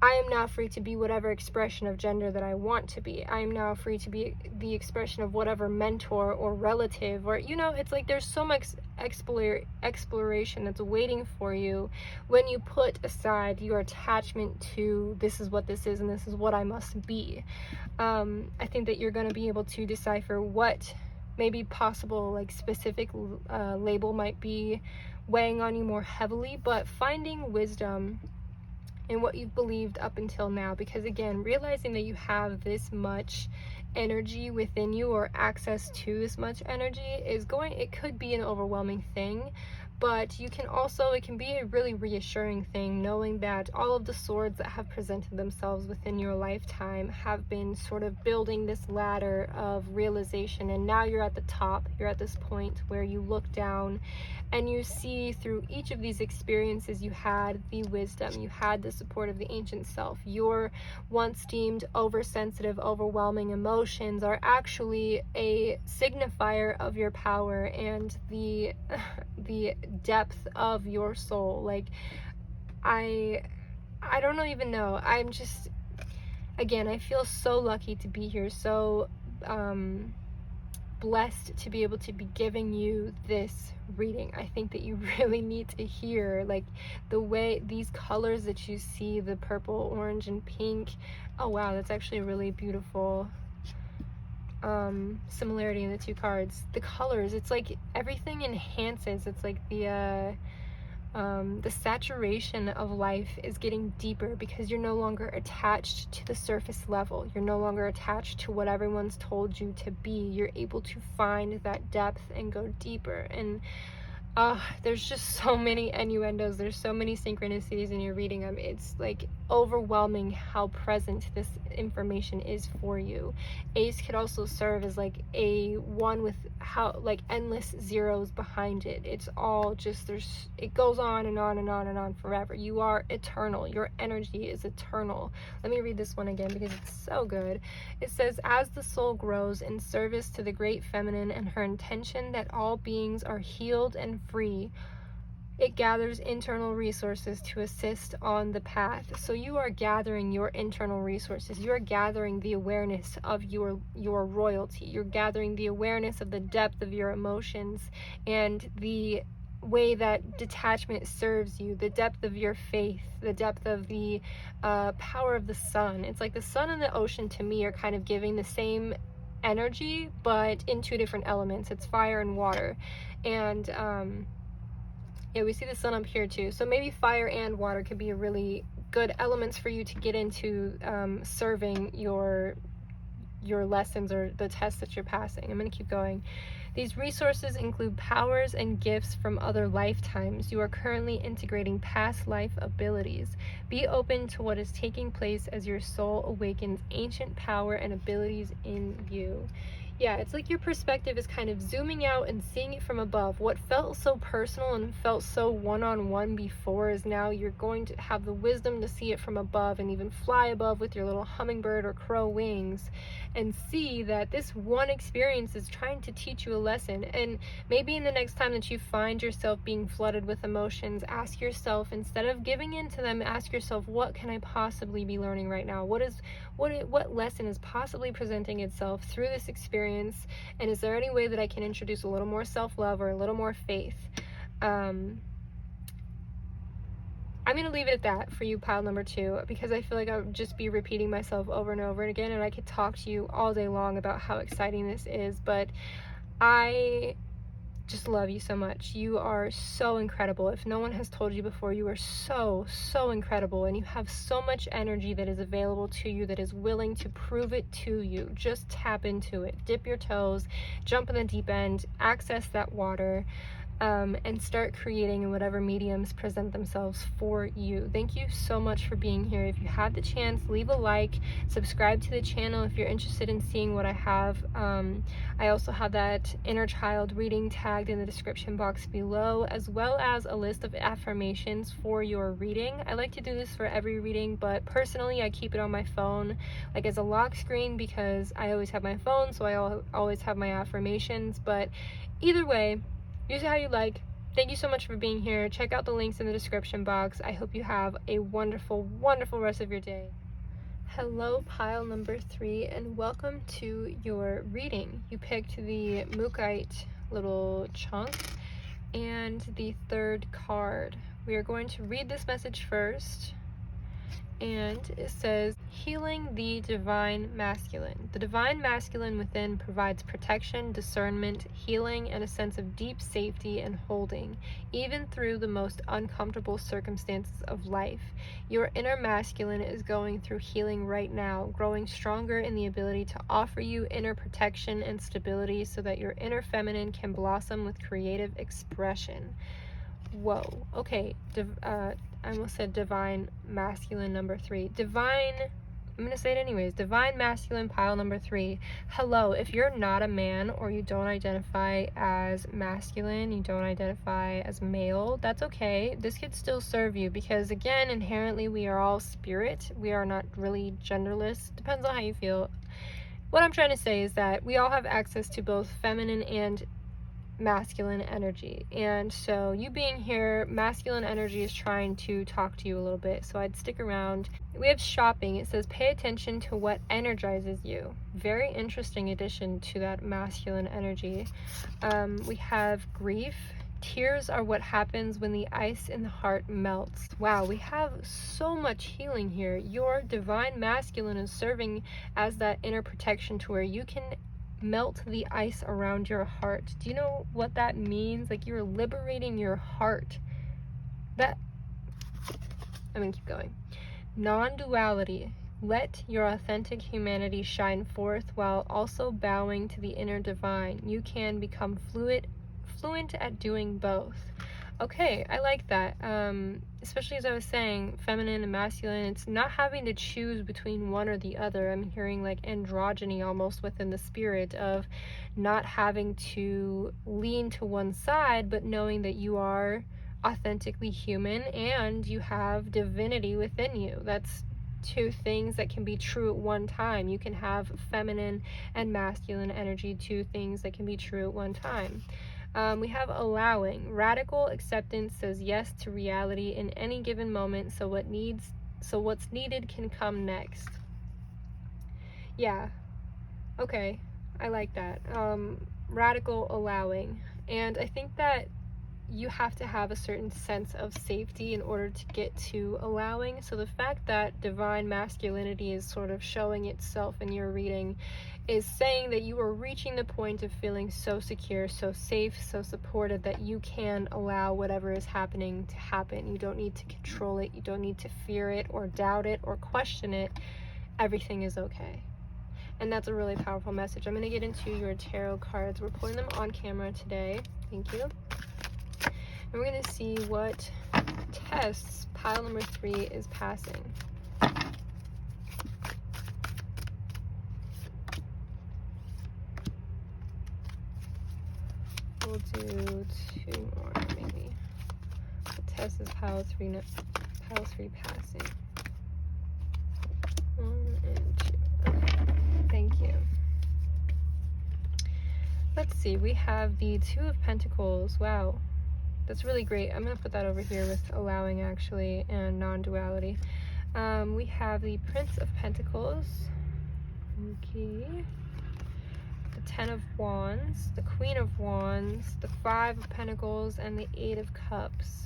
I am now free to be whatever expression of gender that I want to be. I am now free to be the expression of whatever mentor or relative, or, you know, it's like there's so much exploration that's waiting for you when you put aside your attachment to this is what this is and this is what I must be. I think that you're going to be able to decipher what maybe possible like specific label might be weighing on you more heavily, but finding wisdom in what you've believed up until now, because again, realizing that you have this much energy within you or access to this much energy it could be an overwhelming thing, but it can be a really reassuring thing knowing that all of the swords that have presented themselves within your lifetime have been sort of building this ladder of realization, and now you're at the top. You're at this point where you look down and you see through each of these experiences you had the wisdom, you had the support of the ancient self. Your once deemed oversensitive, overwhelming emotions are actually a signifier of your power and the depth of your soul. Like, I don't even know. I'm just, again, I feel so lucky to be here, so blessed to be able to be giving you this reading. I think that you really need to hear, like, the way these colors that you see, the purple, orange, and pink. Oh wow, that's actually a really beautiful similarity in the two cards. The colors, it's like everything enhances. It's like the saturation of life is getting deeper because you're no longer attached to the surface level. You're no longer attached to what everyone's told you to be. You're able to find that depth and go deeper. And there's just so many innuendos. There's so many synchronicities in your reading. It's like overwhelming how present this information is for you. Ace could also serve as like a one with endless zeros behind it. It's all just, it goes on and on and on and on forever. You are eternal. Your energy is eternal. Let me read this one again because it's so good. It says, as the soul grows in service to the great feminine and her intention that all beings are healed and free, it gathers internal resources to assist on the path. So you are gathering your internal resources. You are gathering the awareness of your royalty. You're gathering the awareness of the depth of your emotions and the way that detachment serves you, the depth of your faith, the depth of the power of the sun. It's like the sun and the ocean to me are kind of giving the same energy, but in two different elements. It's fire and water. And yeah, we see the sun up here too. So maybe fire and water could be a really good elements for you to get into serving your lessons or the tests that you're passing. I'm going to keep going. These resources include powers and gifts from other lifetimes. You are currently integrating past life abilities. Be open to what is taking place as your soul awakens ancient power and abilities in you. Yeah, it's like your perspective is kind of zooming out and seeing it from above. What felt so personal and felt so one-on-one before is now you're going to have the wisdom to see it from above and even fly above with your little hummingbird or crow wings and see that this one experience is trying to teach you a lesson. And maybe in the next time that you find yourself being flooded with emotions, ask yourself, instead of giving in to them, ask yourself, what can I possibly be learning right now? What lesson is possibly presenting itself through this experience? And is there any way that I can introduce a little more self-love or a little more faith? I'm going to leave it at that for you, pile number 2, because I feel like I would just be repeating myself over and over again, and I could talk to you all day long about how exciting this is, but I just love you so much. You are so incredible. If no one has told you before, you are so incredible, and you have so much energy that is available to you, that is willing to prove it to you. Just tap into it, dip your toes, jump in the deep end, access that water, and start creating in whatever mediums present themselves for you. Thank you so much for being here. If you had the chance, leave a like, subscribe to the channel if you're interested in seeing what I have. I also have that inner child reading tagged in the description box below, as well as a list of affirmations for your reading. I like to do this for every reading, but personally I keep it on my phone, like as a lock screen, because I always have my phone, so I always have my affirmations. But either way, use it how you like. Thank you so much for being here. Check out the links in the description box. I hope you have a wonderful rest of your day. Hello, pile number 3, and welcome to your reading. You picked the Mookite little chunk and the 3rd card. We are going to read this message first, and it says, healing the divine masculine. The divine masculine within provides protection, discernment, healing, and a sense of deep safety and holding, even through the most uncomfortable circumstances of life. Your inner masculine is going through healing right now, growing stronger in the ability to offer you inner protection and stability so that your inner feminine can blossom with creative expression. Whoa, okay, I almost said divine masculine number 3. I'm going to say it anyways. Divine masculine pile number 3. Hello, if you're not a man or you don't identify as masculine, you don't identify as male, that's okay. This could still serve you because, again, inherently we are all spirit. We are not really genderless. Depends on how you feel. What I'm trying to say is that we all have access to both feminine and masculine energy, and so you being here, masculine energy is trying to talk to you a little bit, so I'd stick around. We have shopping. It says pay attention to what energizes you. Very interesting addition to that masculine energy. We have grief. Tears are what happens when the ice in the heart melts. Wow, we have so much healing here. Your divine masculine is serving as that inner protection to where you can melt the ice around your heart. Do you know what that means? Like, you're liberating your heart. I'm gonna keep going. Non-duality. Let your authentic humanity shine forth while also bowing to the inner divine. You can become fluent at doing both. Okay, I like that. Especially as I was saying, feminine and masculine, it's not having to choose between one or the other. I'm hearing like androgyny almost within the spirit of not having to lean to one side, but knowing that you are authentically human and you have divinity within you. That's 2 things that can be true at one time. You can have feminine and masculine energy, 2 things that can be true at one time. We have allowing. Radical acceptance says yes to reality in any given moment, so what's needed can come next. Yeah, okay, I like that. Radical allowing. And I think that you have to have a certain sense of safety in order to get to allowing. So the fact that divine masculinity is sort of showing itself in your reading is saying that you are reaching the point of feeling so secure, so safe, so supported that you can allow whatever is happening to happen. You don't need to control it. You don't need to fear it or doubt it or question it. Everything is okay. And that's a really powerful message. I'm going to get into your tarot cards. We're pulling them on camera today. Thank you. And we're going to see what tests pile number 3 is passing. We'll do 2 more, maybe. The test is pile 3 passing. 1 and 2. Okay, thank you. Let's see, we have the 2 of Pentacles. Wow, that's really great. I'm going to put that over here with allowing, actually, and non-duality. We have the Prince of Pentacles. Okay. The 10 of Wands, the Queen of Wands, the 5 of Pentacles, and the 8 of Cups.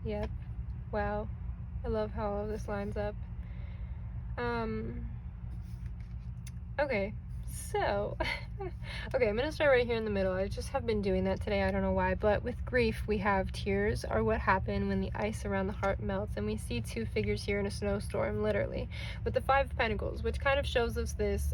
Yep. Wow. I love how all of this lines up. Okay, so okay, I'm gonna start right here in the middle. I just have been doing that today, I don't know why, but with grief we have tears are what happen when the ice around the heart melts, and we see 2 figures here in a snowstorm, literally, with the 5 of Pentacles, which kind of shows us this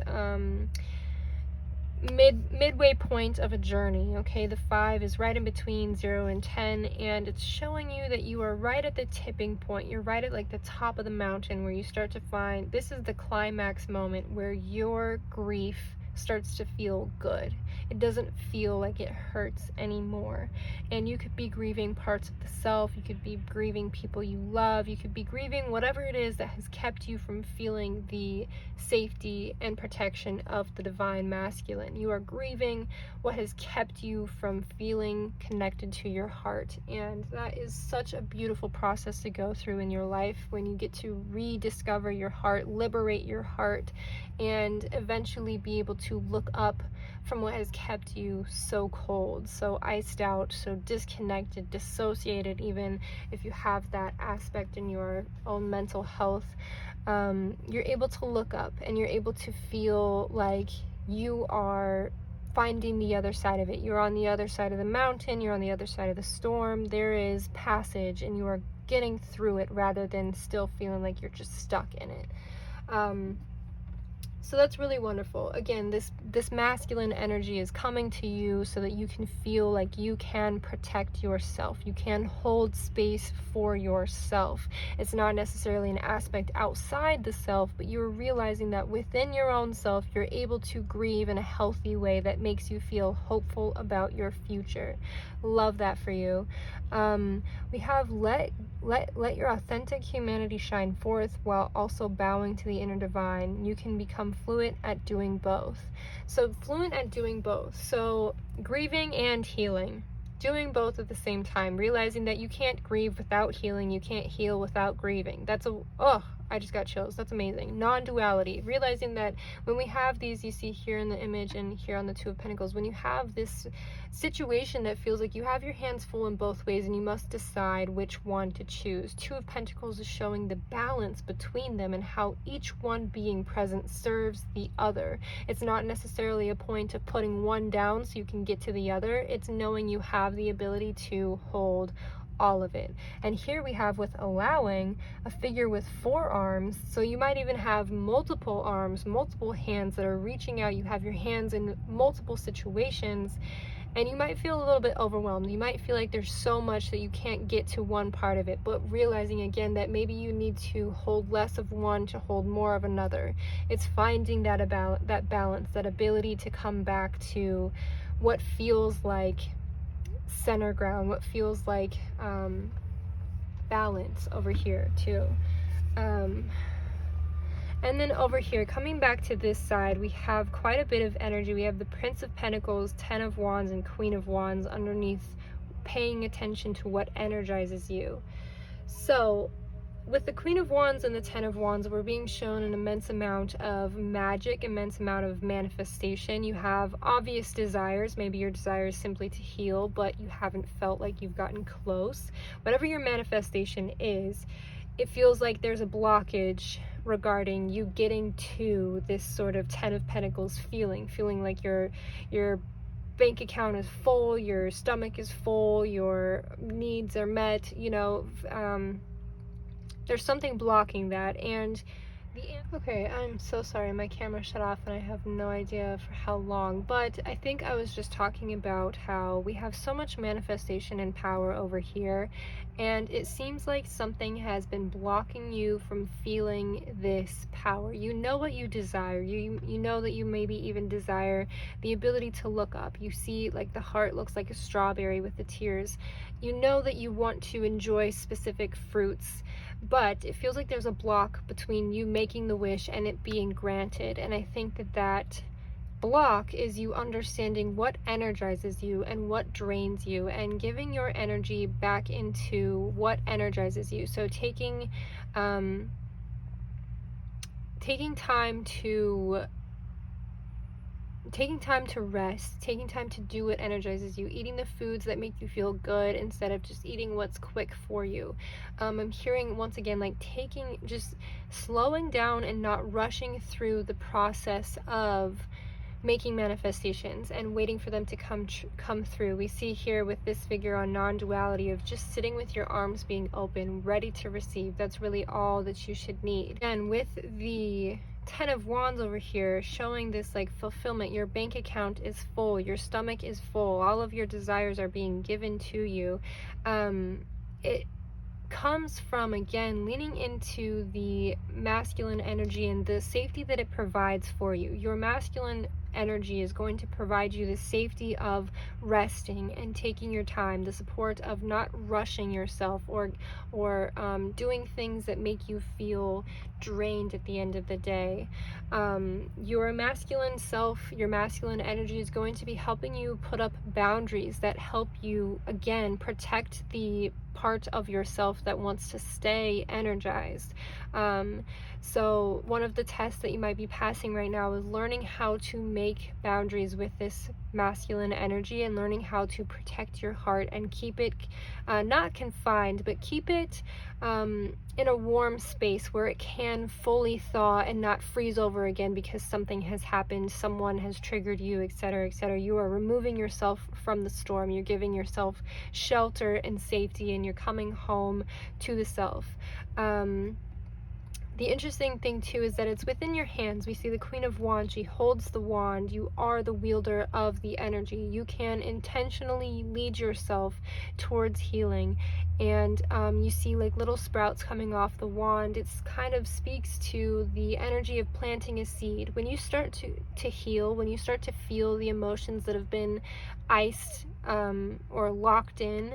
midway point of a journey. Okay, the 5 is right in between 0 and 10, and it's showing you that you are right at the tipping point. You're right at like the top of the mountain, where you start to find, this is the climax moment where your grief starts to feel good. It doesn't feel like it hurts anymore. And you could be grieving parts of the self, you could be grieving people you love, you could be grieving whatever it is that has kept you from feeling the safety and protection of the divine masculine. You are grieving what has kept you from feeling connected to your heart, and that is such a beautiful process to go through in your life, when you get to rediscover your heart, liberate your heart, and eventually be able to look up from what has kept you so cold, so iced out, so disconnected, dissociated, even if you have that aspect in your own mental health. You're able to look up, and you're able to feel like you are finding the other side of it. You're on the other side of the mountain, you're on the other side of the storm. There is passage, and you are getting through it rather than still feeling like you're just stuck in it. So that's really wonderful. Again, this masculine energy is coming to you so that you can feel like you can protect yourself. You can hold space for yourself. It's not necessarily an aspect outside the self, but you're realizing that within your own self, you're able to grieve in a healthy way that makes you feel hopeful about your future. Love that for you. We have let your authentic humanity shine forth while also bowing to the inner divine. You can become fluent at doing both. So fluent at doing both. So grieving and healing. Doing both at the same time. Realizing that you can't grieve without healing. You can't heal without grieving. That's I just got chills. That's amazing. Non-duality. Realizing that when we have these, you see here in the image and here on the 2 of Pentacles, when you have this situation that feels like you have your hands full in both ways and you must decide which one to choose. 2 of Pentacles is showing the balance between them and how each one being present serves the other. It's not necessarily a point of putting one down so you can get to the other. It's knowing you have the ability to hold all of it. And here we have, with allowing, a figure with 4 arms, so you might even have multiple arms, multiple hands that are reaching out. You have your hands in multiple situations, and you might feel a little bit overwhelmed. You might feel like there's so much that you can't get to one part of it, but realizing again that maybe you need to hold less of one to hold more of another. It's finding that balance, that ability to come back to what feels like center ground, what feels like balance over here too. And then over here, coming back to this side, we have quite a bit of energy. We have the Prince of Pentacles, 10 of Wands, and Queen of Wands underneath, paying attention to what energizes you. So with the Queen of Wands and the 10 of Wands, we're being shown an immense amount of magic, immense amount of manifestation. You have obvious desires. Maybe your desire is simply to heal, but you haven't felt like you've gotten close. Whatever your manifestation is, it feels like there's a blockage regarding you getting to this sort of 10 of Pentacles feeling like your bank account is full, your stomach is full, your needs are met, there's something blocking that. And okay, I'm so sorry, my camera shut off and I have no idea for how long, but I think I was just talking about how we have so much manifestation and power over here, And it seems like something has been blocking you from feeling this power. You know what you desire. You know that you maybe even desire the ability to look up. You see, like, the heart looks like a strawberry with the tears. You know that you want to enjoy specific fruits, but it feels like there's a block between you making the wish and it being granted. And I think that block is you understanding what energizes you and what drains you, and giving your energy back into what energizes you. So taking time to rest, taking time to do what energizes you, eating the foods that make you feel good instead of just eating what's quick for you. I'm hearing, once again, like, just slowing down and not rushing through the process of making manifestations and waiting for them to come through. We see here with this figure on non-duality of just sitting with your arms being open, ready to receive. That's really all that you should need. And with the 10 of Wands over here, showing this like fulfillment. Your bank account is full, your stomach is full, all of your desires are being given to you. It comes from, again, leaning into the masculine energy and the safety that it provides for you. Your masculine energy is going to provide you the safety of resting and taking your time, the support of not rushing yourself or doing things that make you feel drained at the end of the day. Your masculine self, your masculine energy is going to be helping you put up boundaries that help you, again, protect the part of yourself that wants to stay energized. So one of the tests that you might be passing right now is learning how to make boundaries with this masculine energy, and learning how to protect your heart and keep it not confined, but keep it in a warm space where it can fully thaw and not freeze over again because something has happened, someone has triggered you, etc., etc. You are removing yourself from the storm. You're giving yourself shelter and safety, and you're coming home to the self. The interesting thing too is that it's within your hands. We see the Queen of Wands. She holds the wand. You are the wielder of the energy. You can intentionally lead yourself towards healing. And you see like little sprouts coming off the wand. It's kind of speaks to the energy of planting a seed. When you start to heal, when you start to feel the emotions that have been iced or locked in,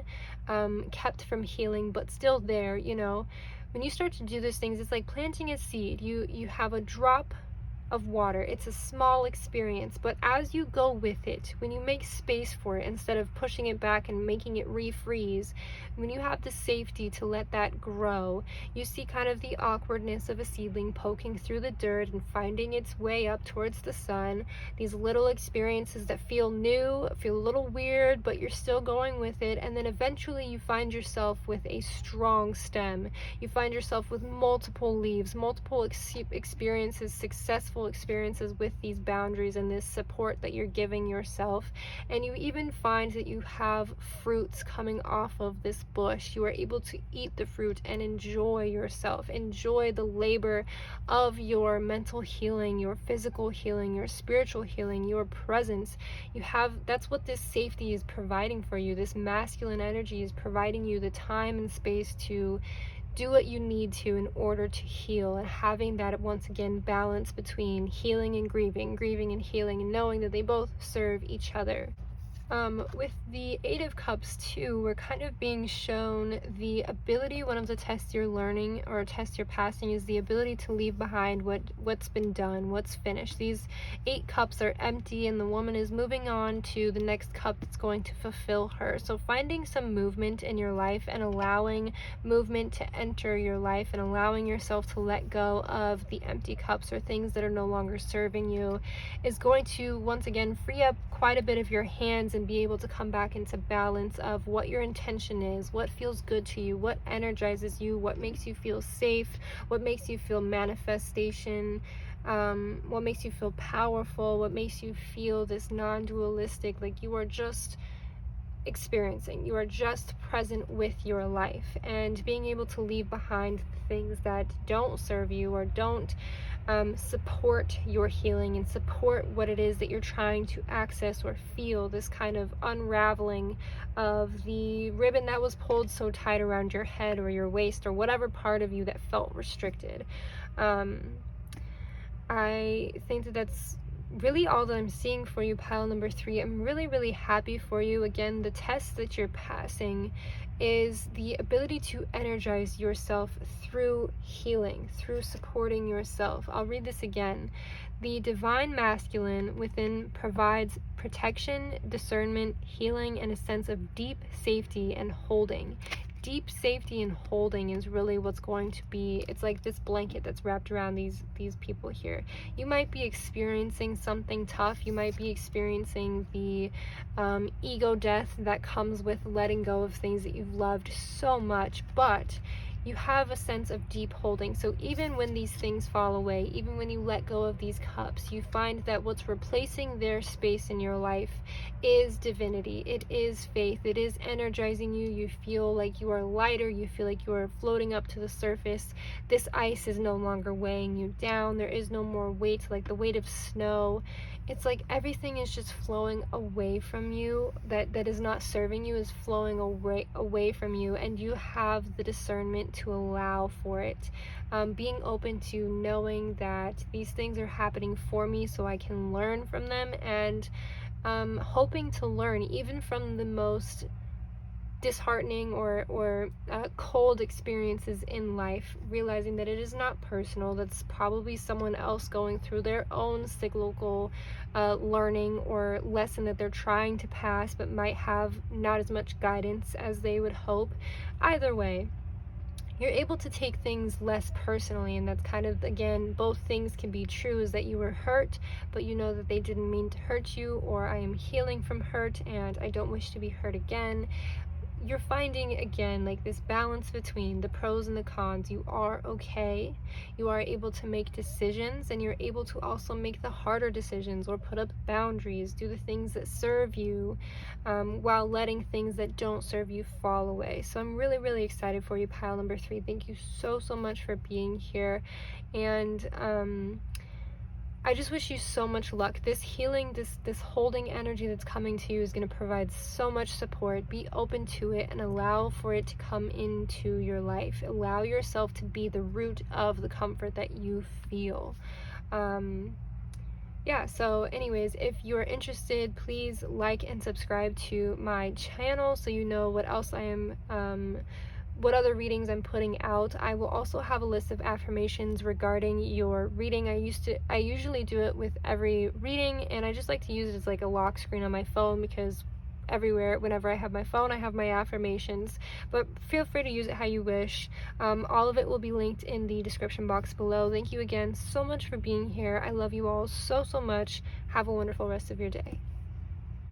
kept from healing, but still there, you know, when you start to do those things, it's like planting a seed. You have a drop of water. It's a small experience, but as you go with it, when you make space for it instead of pushing it back and making it refreeze, when you have the safety to let that grow, you see kind of the awkwardness of a seedling poking through the dirt and finding its way up towards the sun. These little experiences that feel new, feel a little weird, but you're still going with it, and then eventually you find yourself with a strong stem. You find yourself with multiple leaves, multiple experiences, successful experiences with these boundaries and this support that you're giving yourself. And you even find that you have fruits coming off of this bush. You are able to eat the fruit and enjoy yourself, enjoy the labor of your mental healing, your physical healing, your spiritual healing, your presence. That's what this safety is providing for you. This masculine energy is providing you the time and space to do what you need to in order to heal, and having that, once again, balance between healing and grieving and healing, and knowing that they both serve each other. With the Eight of Cups too, we're kind of being shown the ability, one of the tests you're learning or tests you're passing is the ability to leave behind what's been done, what's finished. These 8 cups are empty and the woman is moving on to the next cup that's going to fulfill her. So finding some movement in your life and allowing movement to enter your life and allowing yourself to let go of the empty cups or things that are no longer serving you is going to, once again, free up quite a bit of your hands and be able to come back into balance of what your intention is, what feels good to you, what energizes you, what makes you feel safe, what makes you feel manifestation, what makes you feel powerful, what makes you feel this non-dualistic, like you are just experiencing, you are just present with your life, and being able to leave behind things that don't serve you or don't support your healing and support what it is that you're trying to access or feel, this kind of unraveling of the ribbon that was pulled so tight around your head or your waist or whatever part of you that felt restricted. I think that that's really all that I'm seeing for you, pile number 3. I'm really, really happy for you. Again, the test that you're passing is the ability to energize yourself through healing, through supporting yourself. I'll read this again. The divine masculine within provides protection, discernment, healing, and a sense of deep safety and holding. Deep safety and holding is really what's going to be, it's like this blanket that's wrapped around these people here. You might be experiencing something tough. You might be experiencing the ego death that comes with letting go of things that you've loved so much, but you have a sense of deep holding. So even when these things fall away, even when you let go of these cups, you find that what's replacing their space in your life is divinity. It is faith. It is energizing you. You feel like you are lighter. You feel like you are floating up to the surface. This ice is no longer weighing you down. There is no more weight, like the weight of snow. It's like everything is just flowing away from you, that is not serving you is flowing away from you, and you have the discernment to allow for it. Being open to knowing that these things are happening for me so I can learn from them, and hoping to learn even from the most disheartening or cold experiences in life, realizing that it is not personal. That's probably someone else going through their own cyclical learning or lesson that they're trying to pass, but might have not as much guidance as they would hope. Either way, you're able to take things less personally, and that's kind of, again, both things can be true, is that you were hurt, but you know that they didn't mean to hurt you, or I am healing from hurt and I don't wish to be hurt again. You're finding, again, like this balance between the pros and the cons. You are okay. You are able to make decisions, and you're able to also make the harder decisions or put up boundaries, do the things that serve you, while letting things that don't serve you fall away. So I'm really, really excited for you, pile number 3. Thank you so, so much for being here. And I just wish you so much luck. This healing, this holding energy that's coming to you is going to provide so much support. Be open to it and allow for it to come into your life. Allow yourself to be the root of the comfort that you feel. Yeah, so anyways, if you're interested, please like and subscribe to my channel so you know what else I am what other readings I'm putting out. I will also have a list of affirmations regarding your reading. I usually do it with every reading, and I just like to use it as like a lock screen on my phone, because everywhere, whenever I have my phone, I have my affirmations. But feel free to use it how you wish. All of it will be linked in the description box below. Thank you again so much for being here. I love you all so, so much. Have a wonderful rest of your day.